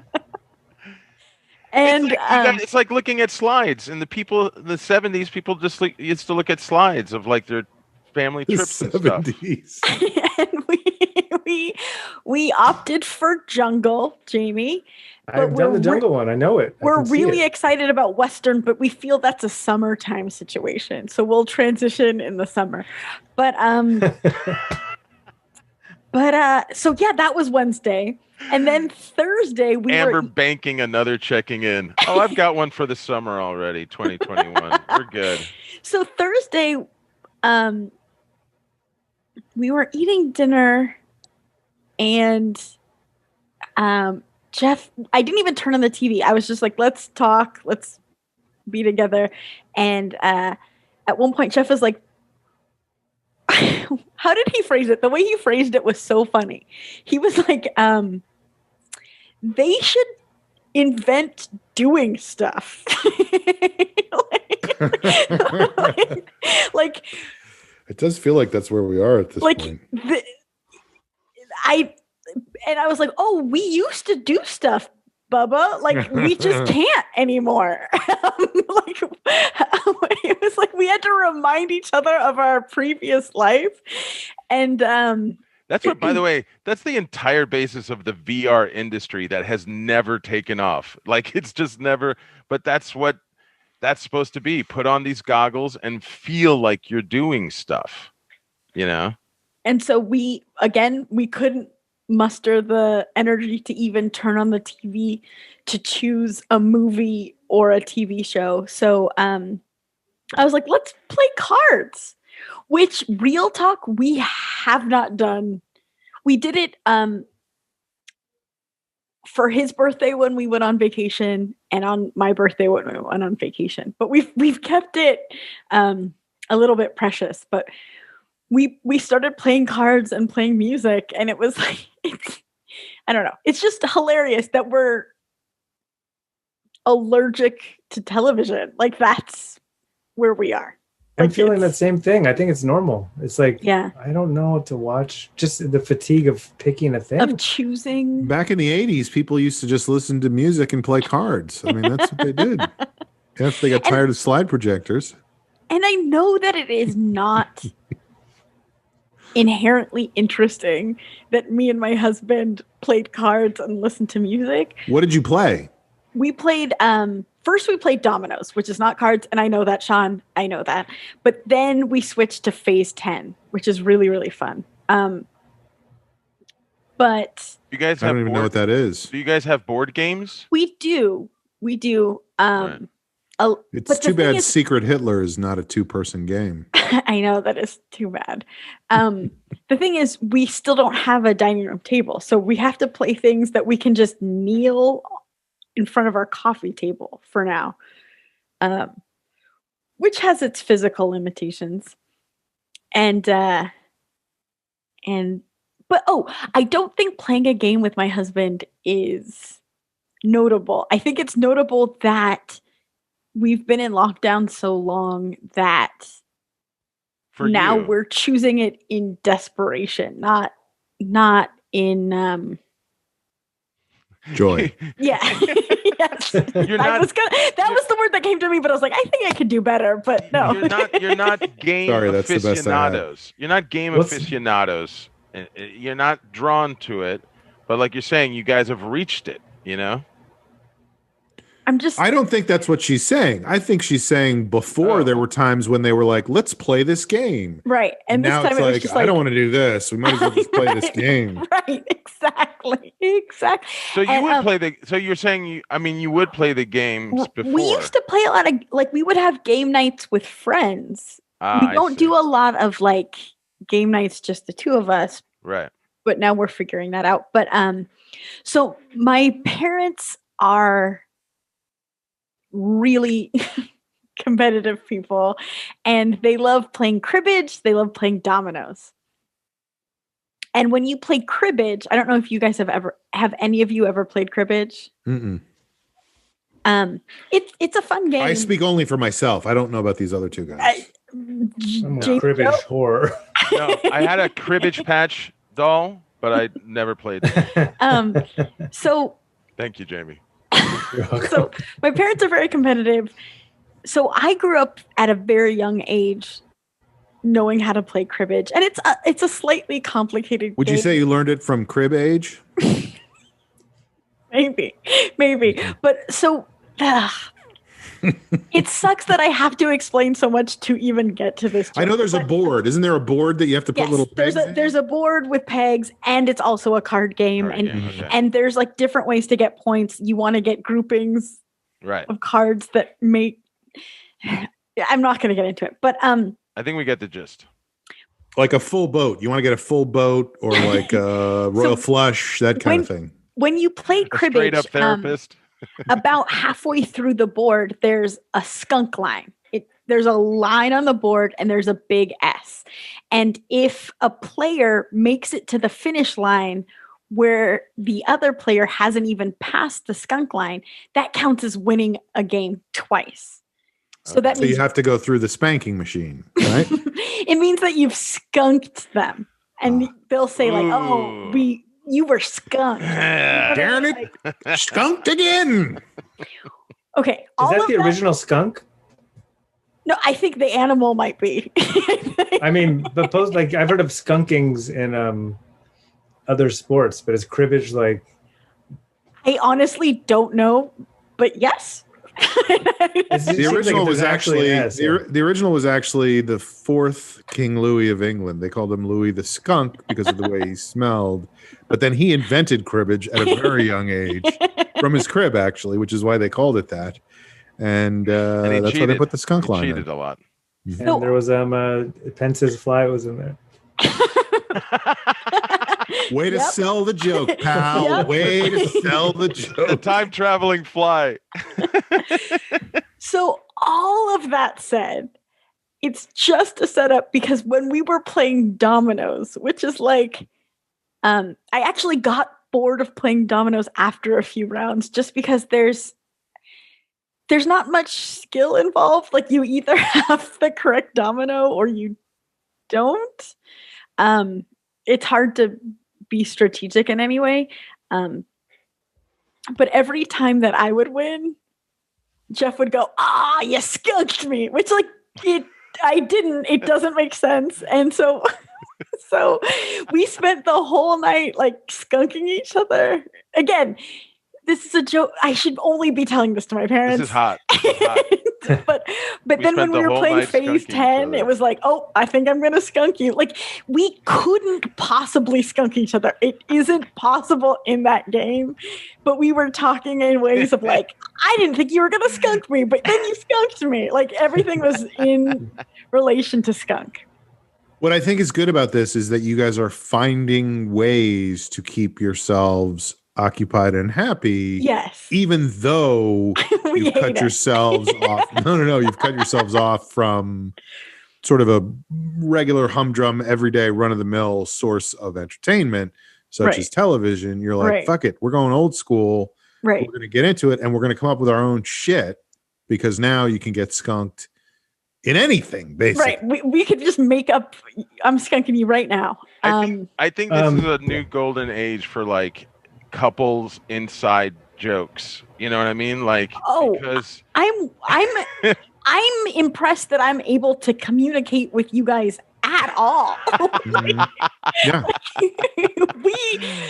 And it's like looking at slides, and the people in the 70s, people just used to look at slides of like their family trips and stuff. And we opted for jungle, Jamie. I've done the jungle one. I know it. We're really excited about Western, but we feel that's a summertime situation. So we'll transition in the summer. But so yeah, that was Wednesday. And then Thursday Amber banking another checking in. Oh, I've got one for the summer already, 2021. We're good. So Thursday, we were eating dinner and Jeff, I didn't even turn on the TV. I was just like, let's talk, let's be together. And at one point, Jeff was like, how did he phrase it? The way he phrased it was so funny. He was like, they should invent doing stuff. like, it does feel like that's where we are at this point. And I was like, oh, we used to do stuff, Bubba. Like, we just can't anymore. It was like we had to remind each other of our previous life. And that's what, by the way, that's the entire basis of the VR industry that has never taken off. Like, it's just never, but that's what that's supposed to be. Put on these goggles and feel like you're doing stuff, you know? And so we couldn't muster the energy to even turn on the TV to choose a movie or a TV show. So I was like, let's play cards, which, real talk, we have not done. We did it for his birthday when we went on vacation, and on my birthday when we went on vacation. But we've kept it a little bit precious. But we started playing cards and playing music, and it was like, I don't know. It's just hilarious that we're allergic to television. Like, that's where we are. I'm feeling that same thing. I think it's normal. It's like, yeah, I don't know what to watch. Just the fatigue of picking a thing. Of choosing. Back in the 80s, people used to just listen to music and play cards. I mean, that's what they did. After they got tired of slide projectors. And I know that it is not inherently interesting that me and my husband played cards and listened to music. What did you play? We played, first we played dominoes, which is not cards. And I know that, Sean, I know that. But then we switched to phase 10, which is really, really fun. But you guys I don't even know what that is. Do you guys have board games? We do. Right. It's too bad Secret Hitler is not a 2-person game. I know, that is too bad. The thing is, we still don't have a dining room table. So we have to play things that we can just kneel in front of our coffee table for now, which has its physical limitations. But I don't think playing a game with my husband is notable. I think it's notable that we've been in lockdown so long that now we're choosing it in desperation, not in joy. Yeah. Yes. That was the word that came to me, but I was like, I think I could do better, but no. You're not game aficionados. You're not game aficionados. You're not drawn to it, but like you're saying, you guys have reached it, you know? I don't think that's what she's saying. I think she's saying before there were times when they were like, let's play this game. Right. And now this time it's it was just like, I don't want to do this. We might as well just play this game. Right. Exactly. So you would play so you're saying you would play the games before. We used to play a lot of, like, we would have game nights with friends. We don't do a lot of like game nights, just the two of us. Right. But now we're figuring that out. But so my parents are really competitive people, and they love playing cribbage. They love playing dominoes. And when you play cribbage, I don't know if you guys have any of you ever played cribbage? Mm-mm. It's a fun game. I speak only for myself. I don't know about these other two guys. I'm a cribbage whore. No, I had a cribbage patch doll, but I never played it. So thank you, Jamie. So my parents are very competitive. So I grew up at a very young age knowing how to play cribbage, and it's a slightly complicated Would game. you say you learned it from crib age? Maybe. But so it sucks that I have to explain so much to even get to this joke. I know there's a board. Isn't there a board that you have to put little pegs in? There's a board with pegs, and it's also a card game. And there's like different ways to get points. You want to get groupings of cards that make... I'm not going to get into it, but I think we get the gist. Like a full boat. You want to get a full boat, or like a royal flush, that kind of thing. When you play cribbage, straight up therapist. About halfway through the board, there's a skunk line. There's a line on the board, and there's a big S. And if a player makes it to the finish line where the other player hasn't even passed the skunk line, that counts as winning a game twice. So that means you have to go through the spanking machine, right? It means that you've skunked them, and they'll say like, "Oh, you were skunked." Darn it, skunked again. Okay, is that the original skunk? No, I think the animal might be. I mean, but like I've heard of skunkings in other sports, but is cribbage like? I honestly don't know, but yes. The original was actually the original was actually the fourth King Louis of England. They called him Louis the Skunk because of the way he smelled. But then he invented cribbage at a very young age from his crib, actually, which is why they called it that. And that's why they put the skunk line. Cheated a lot. And there was Pence's fly was in there. Way to sell the joke, pal. Yep. Way to sell the joke. The time traveling fly. So all of that said, it's just a setup because when we were playing dominoes, which is like, I actually got bored of playing dominoes after a few rounds just because there's not much skill involved. Like you either have the correct domino or you don't. It's hard to be strategic in any way. But every time that I would win, Jeff would go, you skunked me, which like I didn't, it doesn't make sense. And so we spent the whole night like skunking each other. Again, this is a joke. I should only be telling this to my parents. This is hot. but then when we were playing phase 10, it was like, I think I'm going to skunk you. Like we couldn't possibly skunk each other. It isn't possible in that game. But we were talking in ways of like, I didn't think you were going to skunk me, but then you skunked me. Like everything was in relation to skunk. What I think is good about this is that you guys are finding ways to keep yourselves occupied and happy. Yes. Even though you've cut yourselves off. No. You've cut yourselves off from sort of a regular humdrum, everyday run-of-the-mill source of entertainment, such as television. You're like, fuck it. We're going old school. Right. We're going to get into it and we're going to come up with our own shit because now you can get skunked in anything, basically. Right. We could just make up, I'm skunking you right now. I think this is a new golden age for like couples inside jokes. You know what I mean? Like, because I'm impressed that I'm able to communicate with you guys at all. Yeah.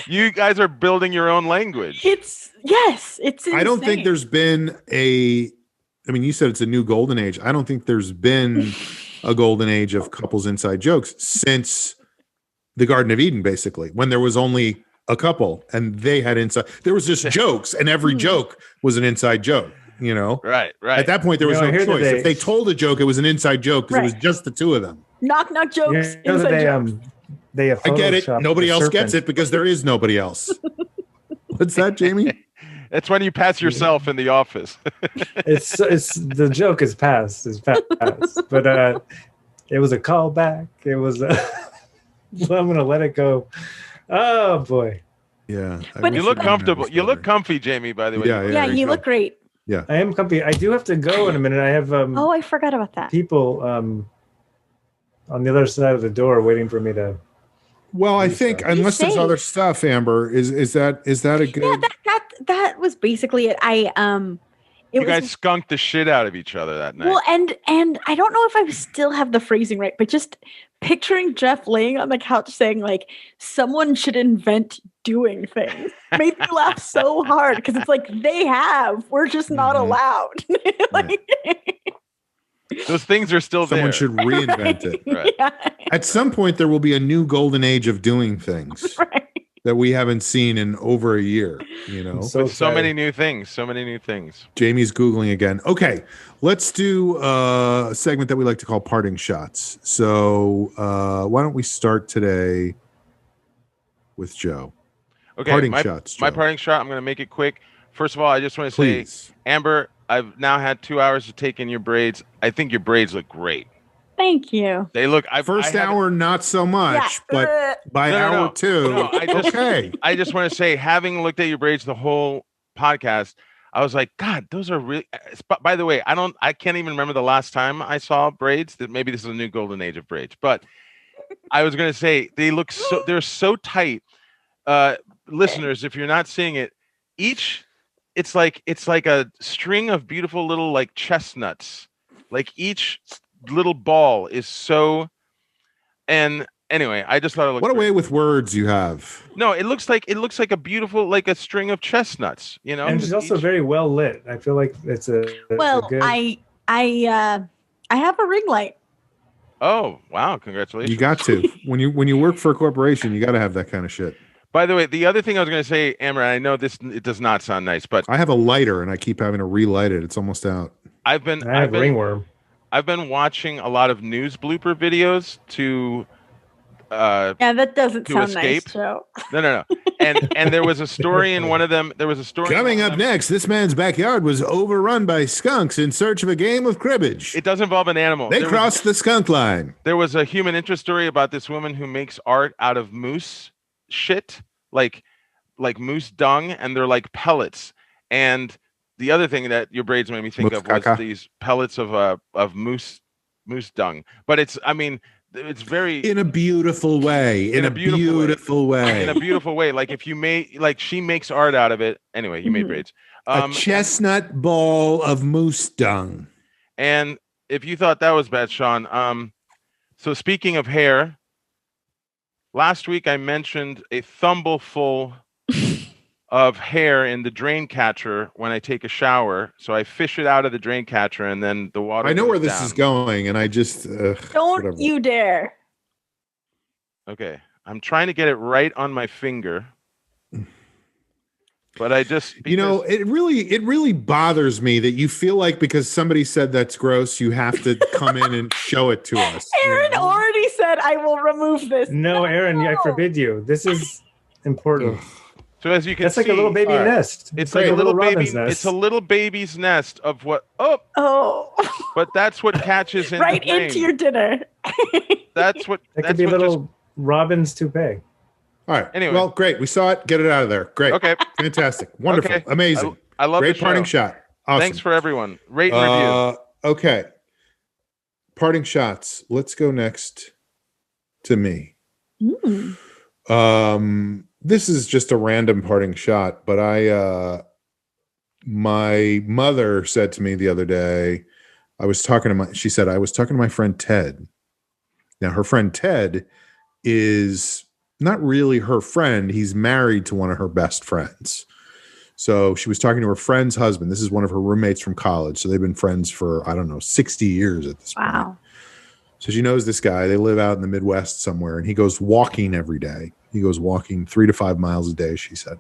You guys are building your own language. It's insane. I don't think there's been you said it's a new golden age. I don't think there's been a golden age of couples inside jokes since the Garden of Eden, basically, when there was only a couple and they had inside. There was just jokes, and every joke was an inside joke. You know, right. At that point, there was no choice. If they told a joke, it was an inside joke because it was just the two of them. Knock jokes. Inside jokes. They have. I get it. Nobody else gets it because there is nobody else. What's that, Jamie? It's when you pass yourself in the office. it's the joke is past. But it was a callback. It was. I'm gonna let it go. Oh boy. Yeah. But you look comfortable. You look comfy, Jamie. By the way. Yeah. You look great. Yeah. I am comfy. I do have to go in a minute. I have. I forgot about that. People on the other side of the door waiting for me to. Well, I think unless there's other stuff, Amber, is that a good? Yeah, that was basically it. You guys skunked the shit out of each other that night. Well, and I don't know if I still have the phrasing right, but just picturing Jeff laying on the couch saying like, someone should invent doing things made me laugh so hard because it's like we're just not allowed. Those things are still Someone there. should reinvent it. Right. Yeah. At some point, there will be a new golden age of doing things that we haven't seen in over a year. You know, so many new things. Jamie's Googling again. Okay, let's do a segment that we like to call parting shots. So why don't we start today with Joe? Okay, parting shots. Joe. My parting shot. I'm going to make it quick. First of all, I just want to say, Amber, I've now had 2 hours to take in your braids. I think your braids look great. Thank you. They look. First hour, not so much, but by hour two, I just want to say, having looked at your braids the whole podcast, I was like, God, those are really. By the way, I can't even remember the last time I saw braids. That maybe this is a new golden age of braids, but I was going to say they look so. They're so tight. Listeners, if you're not seeing it, it's like a string of beautiful little like chestnuts. Like each little ball is so. And anyway, I just thought it looked. What a great. way with words you have. No, it looks like a beautiful, like a string of chestnuts. You know, and she's also very well lit. I feel like it's a good... I have a ring light. Oh wow! Congratulations. You got to when you work for a corporation, you got to have that kind of shit. By the way, the other thing I was going to say, Amber, I know it does not sound nice, but I have a lighter and I keep having to relight it. It's almost out. I have ringworm. I've been watching a lot of news blooper videos to that doesn't sound escape. Nice, Joe. No. And there was a story in one of them. There was a story coming up next. This man's backyard was overrun by skunks in search of a game of cribbage. It does involve an animal. They crossed the skunk line. There was a human interest story about this woman who makes art out of moose shit, like moose dung, and they're like pellets. And the other thing that your braids made me think moose of was caca. These pellets of moose dung. But it's very in a beautiful way. In a beautiful way. In a beautiful way. Like if you she makes art out of it. Anyway, you made braids. A chestnut ball of moose dung. And if you thought that was bad, Sean, so speaking of hair, last week I mentioned a thimbleful of hair in the drain catcher when I take a shower. So I fish it out of the drain catcher and then the water. I know where this down. is going, and I just don't whatever. You dare. Okay. I'm trying to get it right on my finger. But I just it really bothers me that you feel like because somebody said that's gross, you have to come in and show it to us. Aaron already said I will remove this. No, Aaron, I forbid you. This is important. So as you can that's see, like a little baby nest. It's like a little baby nest. It's a little baby's nest of what? Oh. But that's what catches in right the drain. into your dinner. That's what. That could be a little robin's toupee. All right. Anyway, well, great. We saw it. Get it out of there. Great. Okay. Fantastic. Wonderful. Okay. Amazing. I love great the parting show. shot. Awesome. Thanks for everyone. Rate and review. Okay. Parting shots. Let's go next to me. This is just a random parting shot, but my mother said to me the other day, she said, I was talking to my friend Ted. Now her friend Ted is not really her friend. He's married to one of her best friends. So she was talking to her friend's husband. This is one of her roommates from college. So they've been friends for, 60 years at this point. Wow. So she knows this guy. They live out in the Midwest somewhere, and he goes walking every day. He goes walking 3 to 5 miles a day, she said,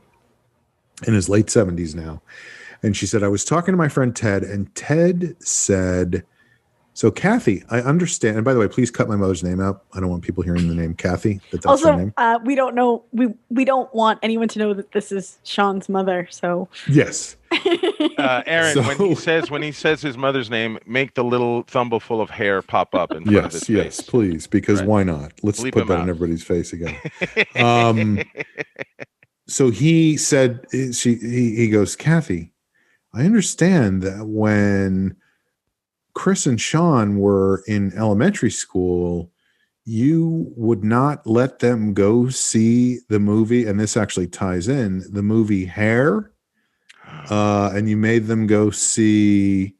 in his late 70s now. And she said, I was talking to my friend Ted, and Ted said, so Kathy, I understand. And by the way, please cut my mother's name out. I don't want people hearing the name Kathy. That's also, her name. We don't know. We don't want anyone to know that this is Sean's mother. So yes. Aaron, when he says his mother's name, make the little thimbleful of hair pop up in front of his face. Yes, please, because why not? Let's Bleep put that in everybody's face again. So he said, he goes, Kathy, I understand that when Chris and Sean were in elementary school, you would not let them go see the movie, and this actually ties in, the movie Hair, and you made them go see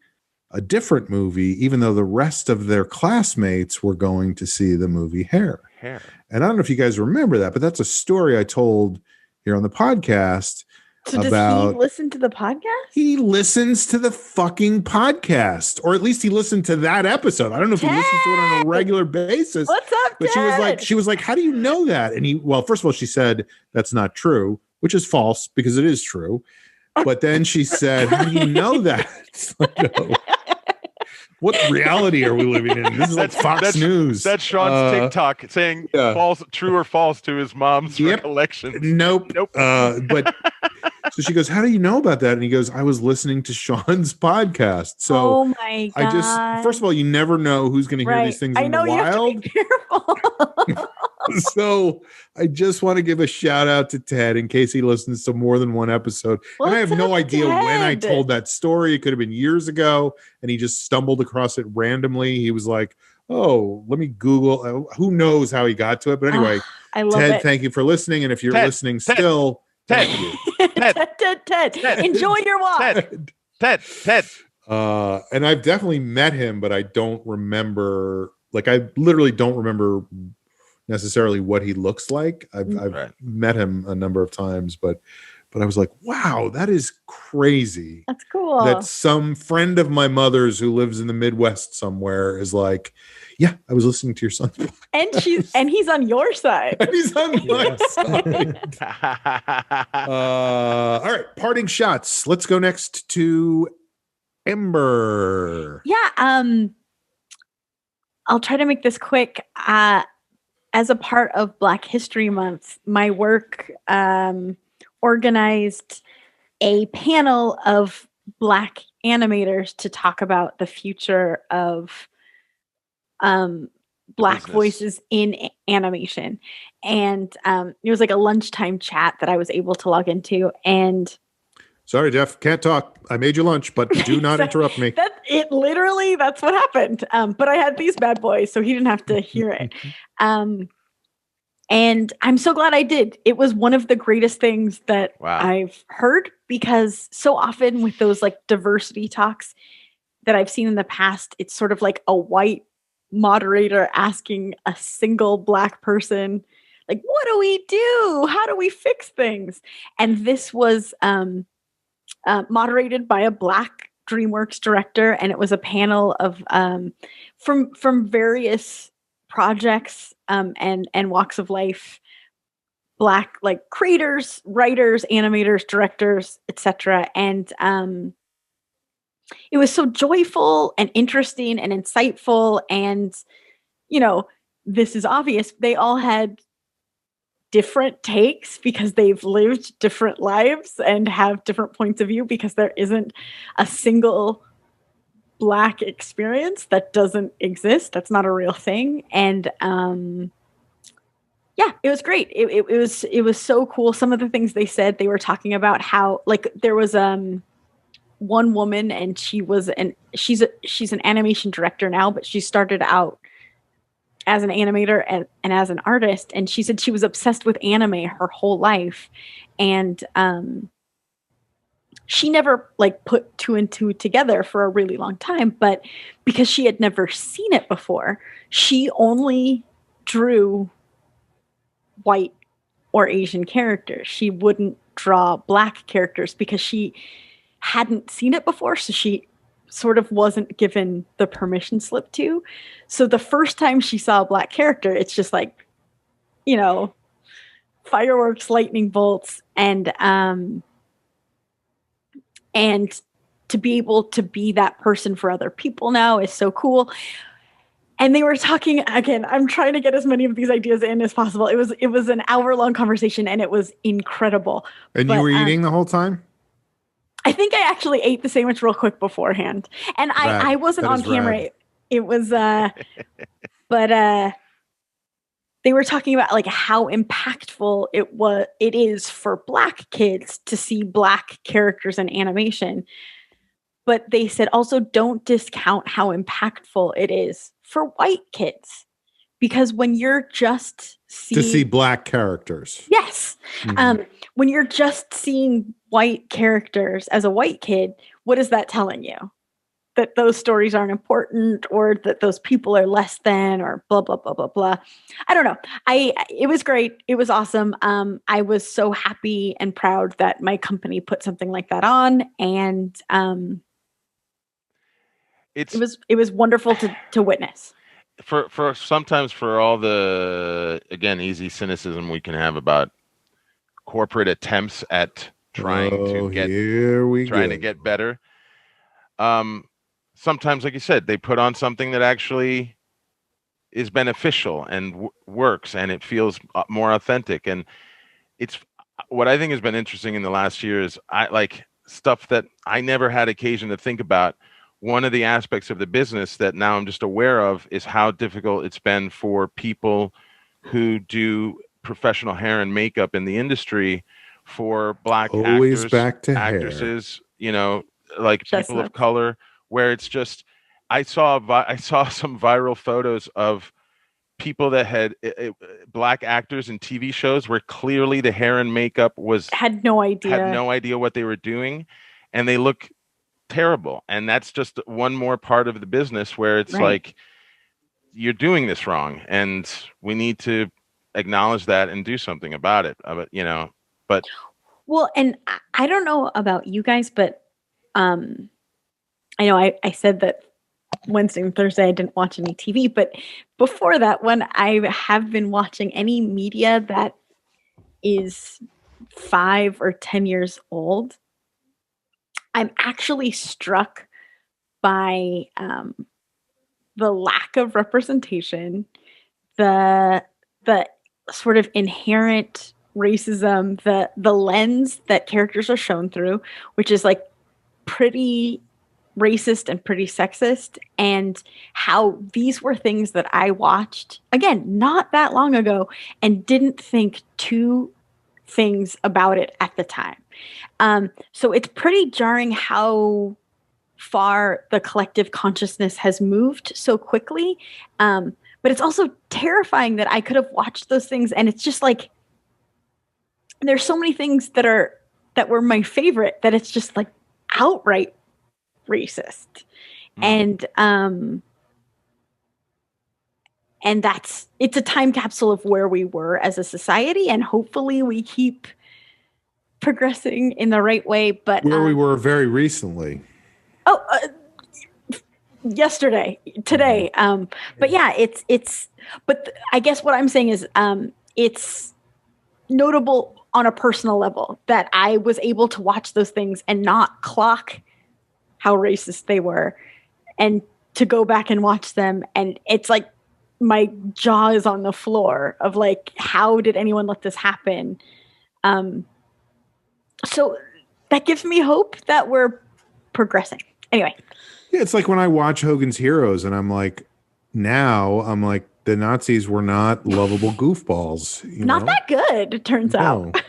a different movie, even though the rest of their classmates were going to see the movie Hair. And I don't know if you guys remember that, but that's a story I told here on the podcast. So does he listen to the podcast? He listens to the fucking podcast, or at least he listened to that episode. I don't know if he listens to it on a regular basis. What's up, but Ted? she was like, how do you know that? And first of all, she said that's not true, which is false because it is true. But then she said, how do you know that? No. What reality are we living in? This is like Fox News. That's Sean's TikTok saying false, true or false to his mom's recollections. Nope. But so she goes, how do you know about that? And he goes, I was listening to Sean's podcast. So oh my God. First of all, you never know who's going to hear these things in the wild. You have to be careful. So I just want to give a shout out to Ted in case he listens to more than one episode. And I have no idea when I told that story. It could have been years ago, and he just stumbled across it randomly. He was like, oh, let me Google. Who knows how he got to it? But anyway, I love Ted, it. thank you for listening. And if you're listening still, thank you. Ted, enjoy your walk. Ted. And I've definitely met him, but I don't remember. Like, I literally don't remember necessarily what he looks like. I've met him a number of times, but I was like, wow, that is crazy. That's cool. That some friend of my mother's who lives in the Midwest somewhere is like, yeah, I was listening to your son's podcast. And he's on your side. And he's on my side. All right, parting shots. Let's go next to Ember. Yeah, I'll try to make this quick. As a part of Black History Month, my work organized a panel of Black animators to talk about the future of Black voices in animation. And it was like a lunchtime chat that I was able to log into. And sorry, Jeff, can't talk. I made you lunch, but do not interrupt me. That's what happened. But I had these bad boys, so he didn't have to hear it. And I'm so glad I did. It was one of the greatest things that I've heard, because so often with those like diversity talks that I've seen in the past, it's sort of like a white moderator asking a single Black person, like, what do we do? How do we fix things? And this was moderated by a Black DreamWorks director, and it was a panel of from various projects and walks of life, Black like creators, writers, animators, directors, etc. And it was so joyful and interesting and insightful. And this is obvious. They all had different takes because they've lived different lives and have different points of view, because there isn't a single Black experience that doesn't exist. That's not a real thing. And yeah, it was great. It was so cool. Some of the things they said, they were talking about how, like, there was one woman, and she's an animation director now, but she started out as an animator and as an artist, and she said she was obsessed with anime her whole life, and she never like put two and two together for a really long time, but because she had never seen it before, she only drew white or Asian characters. She wouldn't draw Black characters because she hadn't seen it before, so she sort of wasn't given the permission slip to. So the first time she saw a Black character, it's just like, fireworks, lightning bolts, and to be able to be that person for other people now is so cool. And they were talking, again, I'm trying to get as many of these ideas in as possible. It was an hour-long conversation, and it was incredible. And you were eating the whole time? I think I actually ate the sandwich real quick beforehand. And I wasn't on camera. Rad. It was, but they were talking about like how impactful it is for Black kids to see Black characters in animation. But they said also don't discount how impactful it is for white kids, because when you're just to see Black characters. Yes. Mm-hmm. When you're just seeing white characters as a white kid, what is that telling you? That those stories aren't important, or that those people are less than, or blah, blah, blah, blah, blah. I don't know. It was great. It was awesome. I was so happy and proud that my company put something like that on. And it was wonderful to witness. For sometimes, for all the, again, easy cynicism we can have about corporate attempts at trying to get better. Sometimes, like you said, they put on something that actually is beneficial and works, and it feels more authentic. And it's what I think has been interesting in the last year is I like stuff that I never had occasion to think about. One of the aspects of the business that now I'm just aware of is how difficult it's been for people who do professional hair and makeup in the industry, for Black actresses, like people of color, where it's just, I saw some viral photos of people that had Black actors in TV shows where clearly the hair and makeup had no idea what they were doing, and they look terrible. And that's just one more part of the business where it's like, you're doing this wrong, and we need to acknowledge that and do something about it. But well, and I don't know about you guys, but I know I said that Wednesday and Thursday I didn't watch any TV, but before that, when I have been watching any media that is 5 or 10 years old, I'm actually struck by the lack of representation, the sort of inherent racism, the lens that characters are shown through, which is like pretty racist and pretty sexist, and how these were things that I watched, again, not that long ago, and didn't think two things about it at the time. So it's pretty jarring how far the collective consciousness has moved so quickly. But it's also terrifying that I could have watched those things, and it's just like, there's so many things that were my favorite that it's just like outright racist. And it's a time capsule of where we were as a society, and hopefully we keep progressing in the right way. But where we were very recently. Yesterday, today. But yeah, but I guess what I'm saying is, it's notable on a personal level that I was able to watch those things and not clock how racist they were, and to go back and watch them. And it's like, my jaw is on the floor of like, how did anyone let this happen? So that gives me hope that we're progressing. Anyway. Yeah, it's like when I watch Hogan's Heroes, and I'm like, the Nazis were not lovable goofballs. Not that good, it turns out.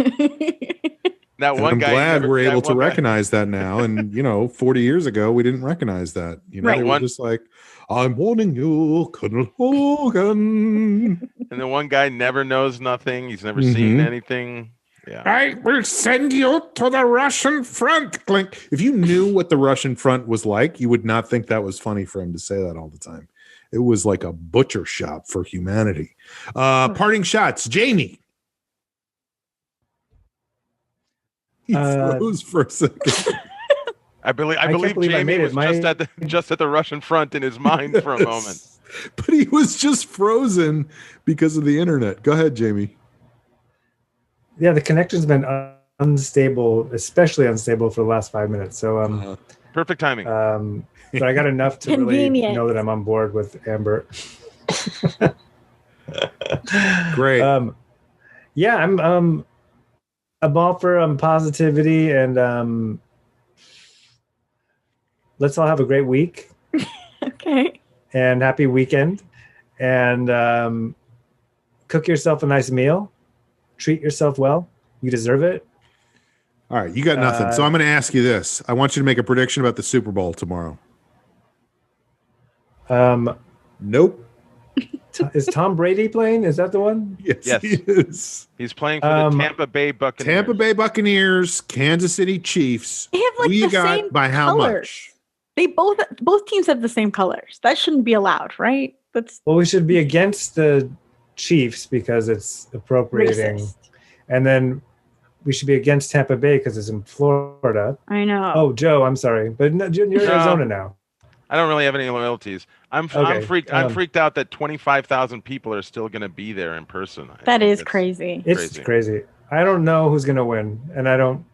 That one I'm guy, glad we're able to recognize that now. And 40 years ago, we didn't recognize that. They were just like, I'm warning you, Colonel Hogan. And the one guy never knows nothing. He's never seen anything. Yeah. I will send you to the Russian front, Clink. If you knew what the Russian front was like, you would not think that was funny for him to say that all the time. It was like a butcher shop for humanity. Parting shots, Jamie. He froze for a second. I believe Jamie was just at the Russian front in his mind for a moment. But he was just frozen because of the internet. Go ahead, Jamie. Yeah, the connection's been unstable, especially unstable for the last 5 minutes. So perfect timing. But I got enough to really know that I'm on board with Amber. Great. Yeah, I'm all for positivity, and let's all have a great week. Okay. And happy weekend. And cook yourself a nice meal. Treat yourself well. You deserve it. All right, you got nothing. So I'm going to ask you this. I want you to make a prediction about the Super Bowl tomorrow. Nope. Is Tom Brady playing? Is that the one? Yes. He is. He's playing for the Tampa Bay Buccaneers. Tampa Bay Buccaneers, Kansas City Chiefs. They have like Who you the got same by how colors. much? They both teams have the same colors. That shouldn't be allowed, right? Well, we should be against the Chiefs because it's appropriating, racist. And then we should be against Tampa Bay because it's in Florida. I know. Oh, Joe, I'm sorry, but you're in Arizona now. I don't really have any loyalties. I'm freaked out that 25,000 people are still going to be there in person. That is crazy. It's crazy. I don't know who's going to win, and I don't.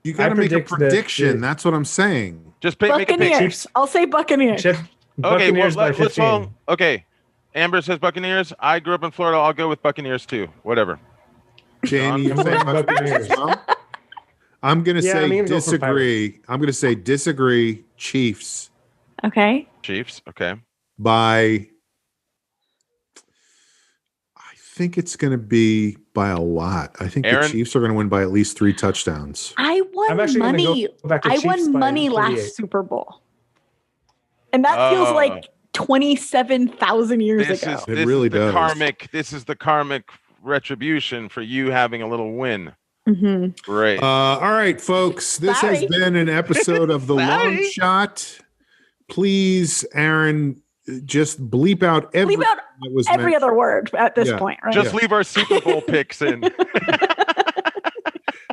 You got to make a prediction. That's what I'm saying. Just make a pick. I'll say Buccaneers. Buccaneers by 15. Okay. Amber says Buccaneers. I grew up in Florida. I'll go with Buccaneers too. Whatever. Jamie, you say Buccaneers? I'm going to say disagree. I'm going to say disagree. Chiefs. Okay. Chiefs. Okay. I think it's going to be by a lot. I think the Chiefs are going to win by at least 3 touchdowns. I won money. I won money last Super Bowl, and that feels like 27,000 years ago. It really does. This is the karmic retribution for you having a little win. Mm-hmm. Great. All right, folks. This has been an episode of The Long Shot. Please, Aaron, just bleep out every other word at this point, right? Just leave our Super Bowl picks in.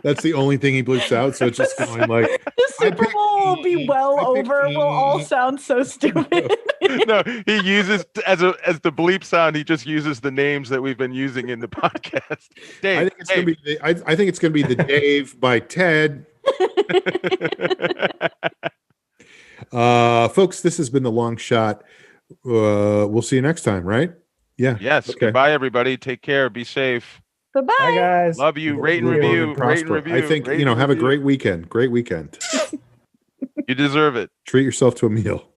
That's the only thing he bleeps out. So it's just going like the Super Bowl will be well over. We'll all sound so stupid. No, he uses as the bleep sound. He just uses the names that we've been using in the podcast. Dave, I think it's going to be the Dave by Ted. Folks, this has been The Long Shot. We'll see you next time, right? Yeah. Yes. Okay. Goodbye, everybody. Take care. Be safe. Bye-bye. Bye, guys. Love you. Rate and review. Rate and review. I think, have a great weekend. Great weekend. You deserve it. Treat yourself to a meal.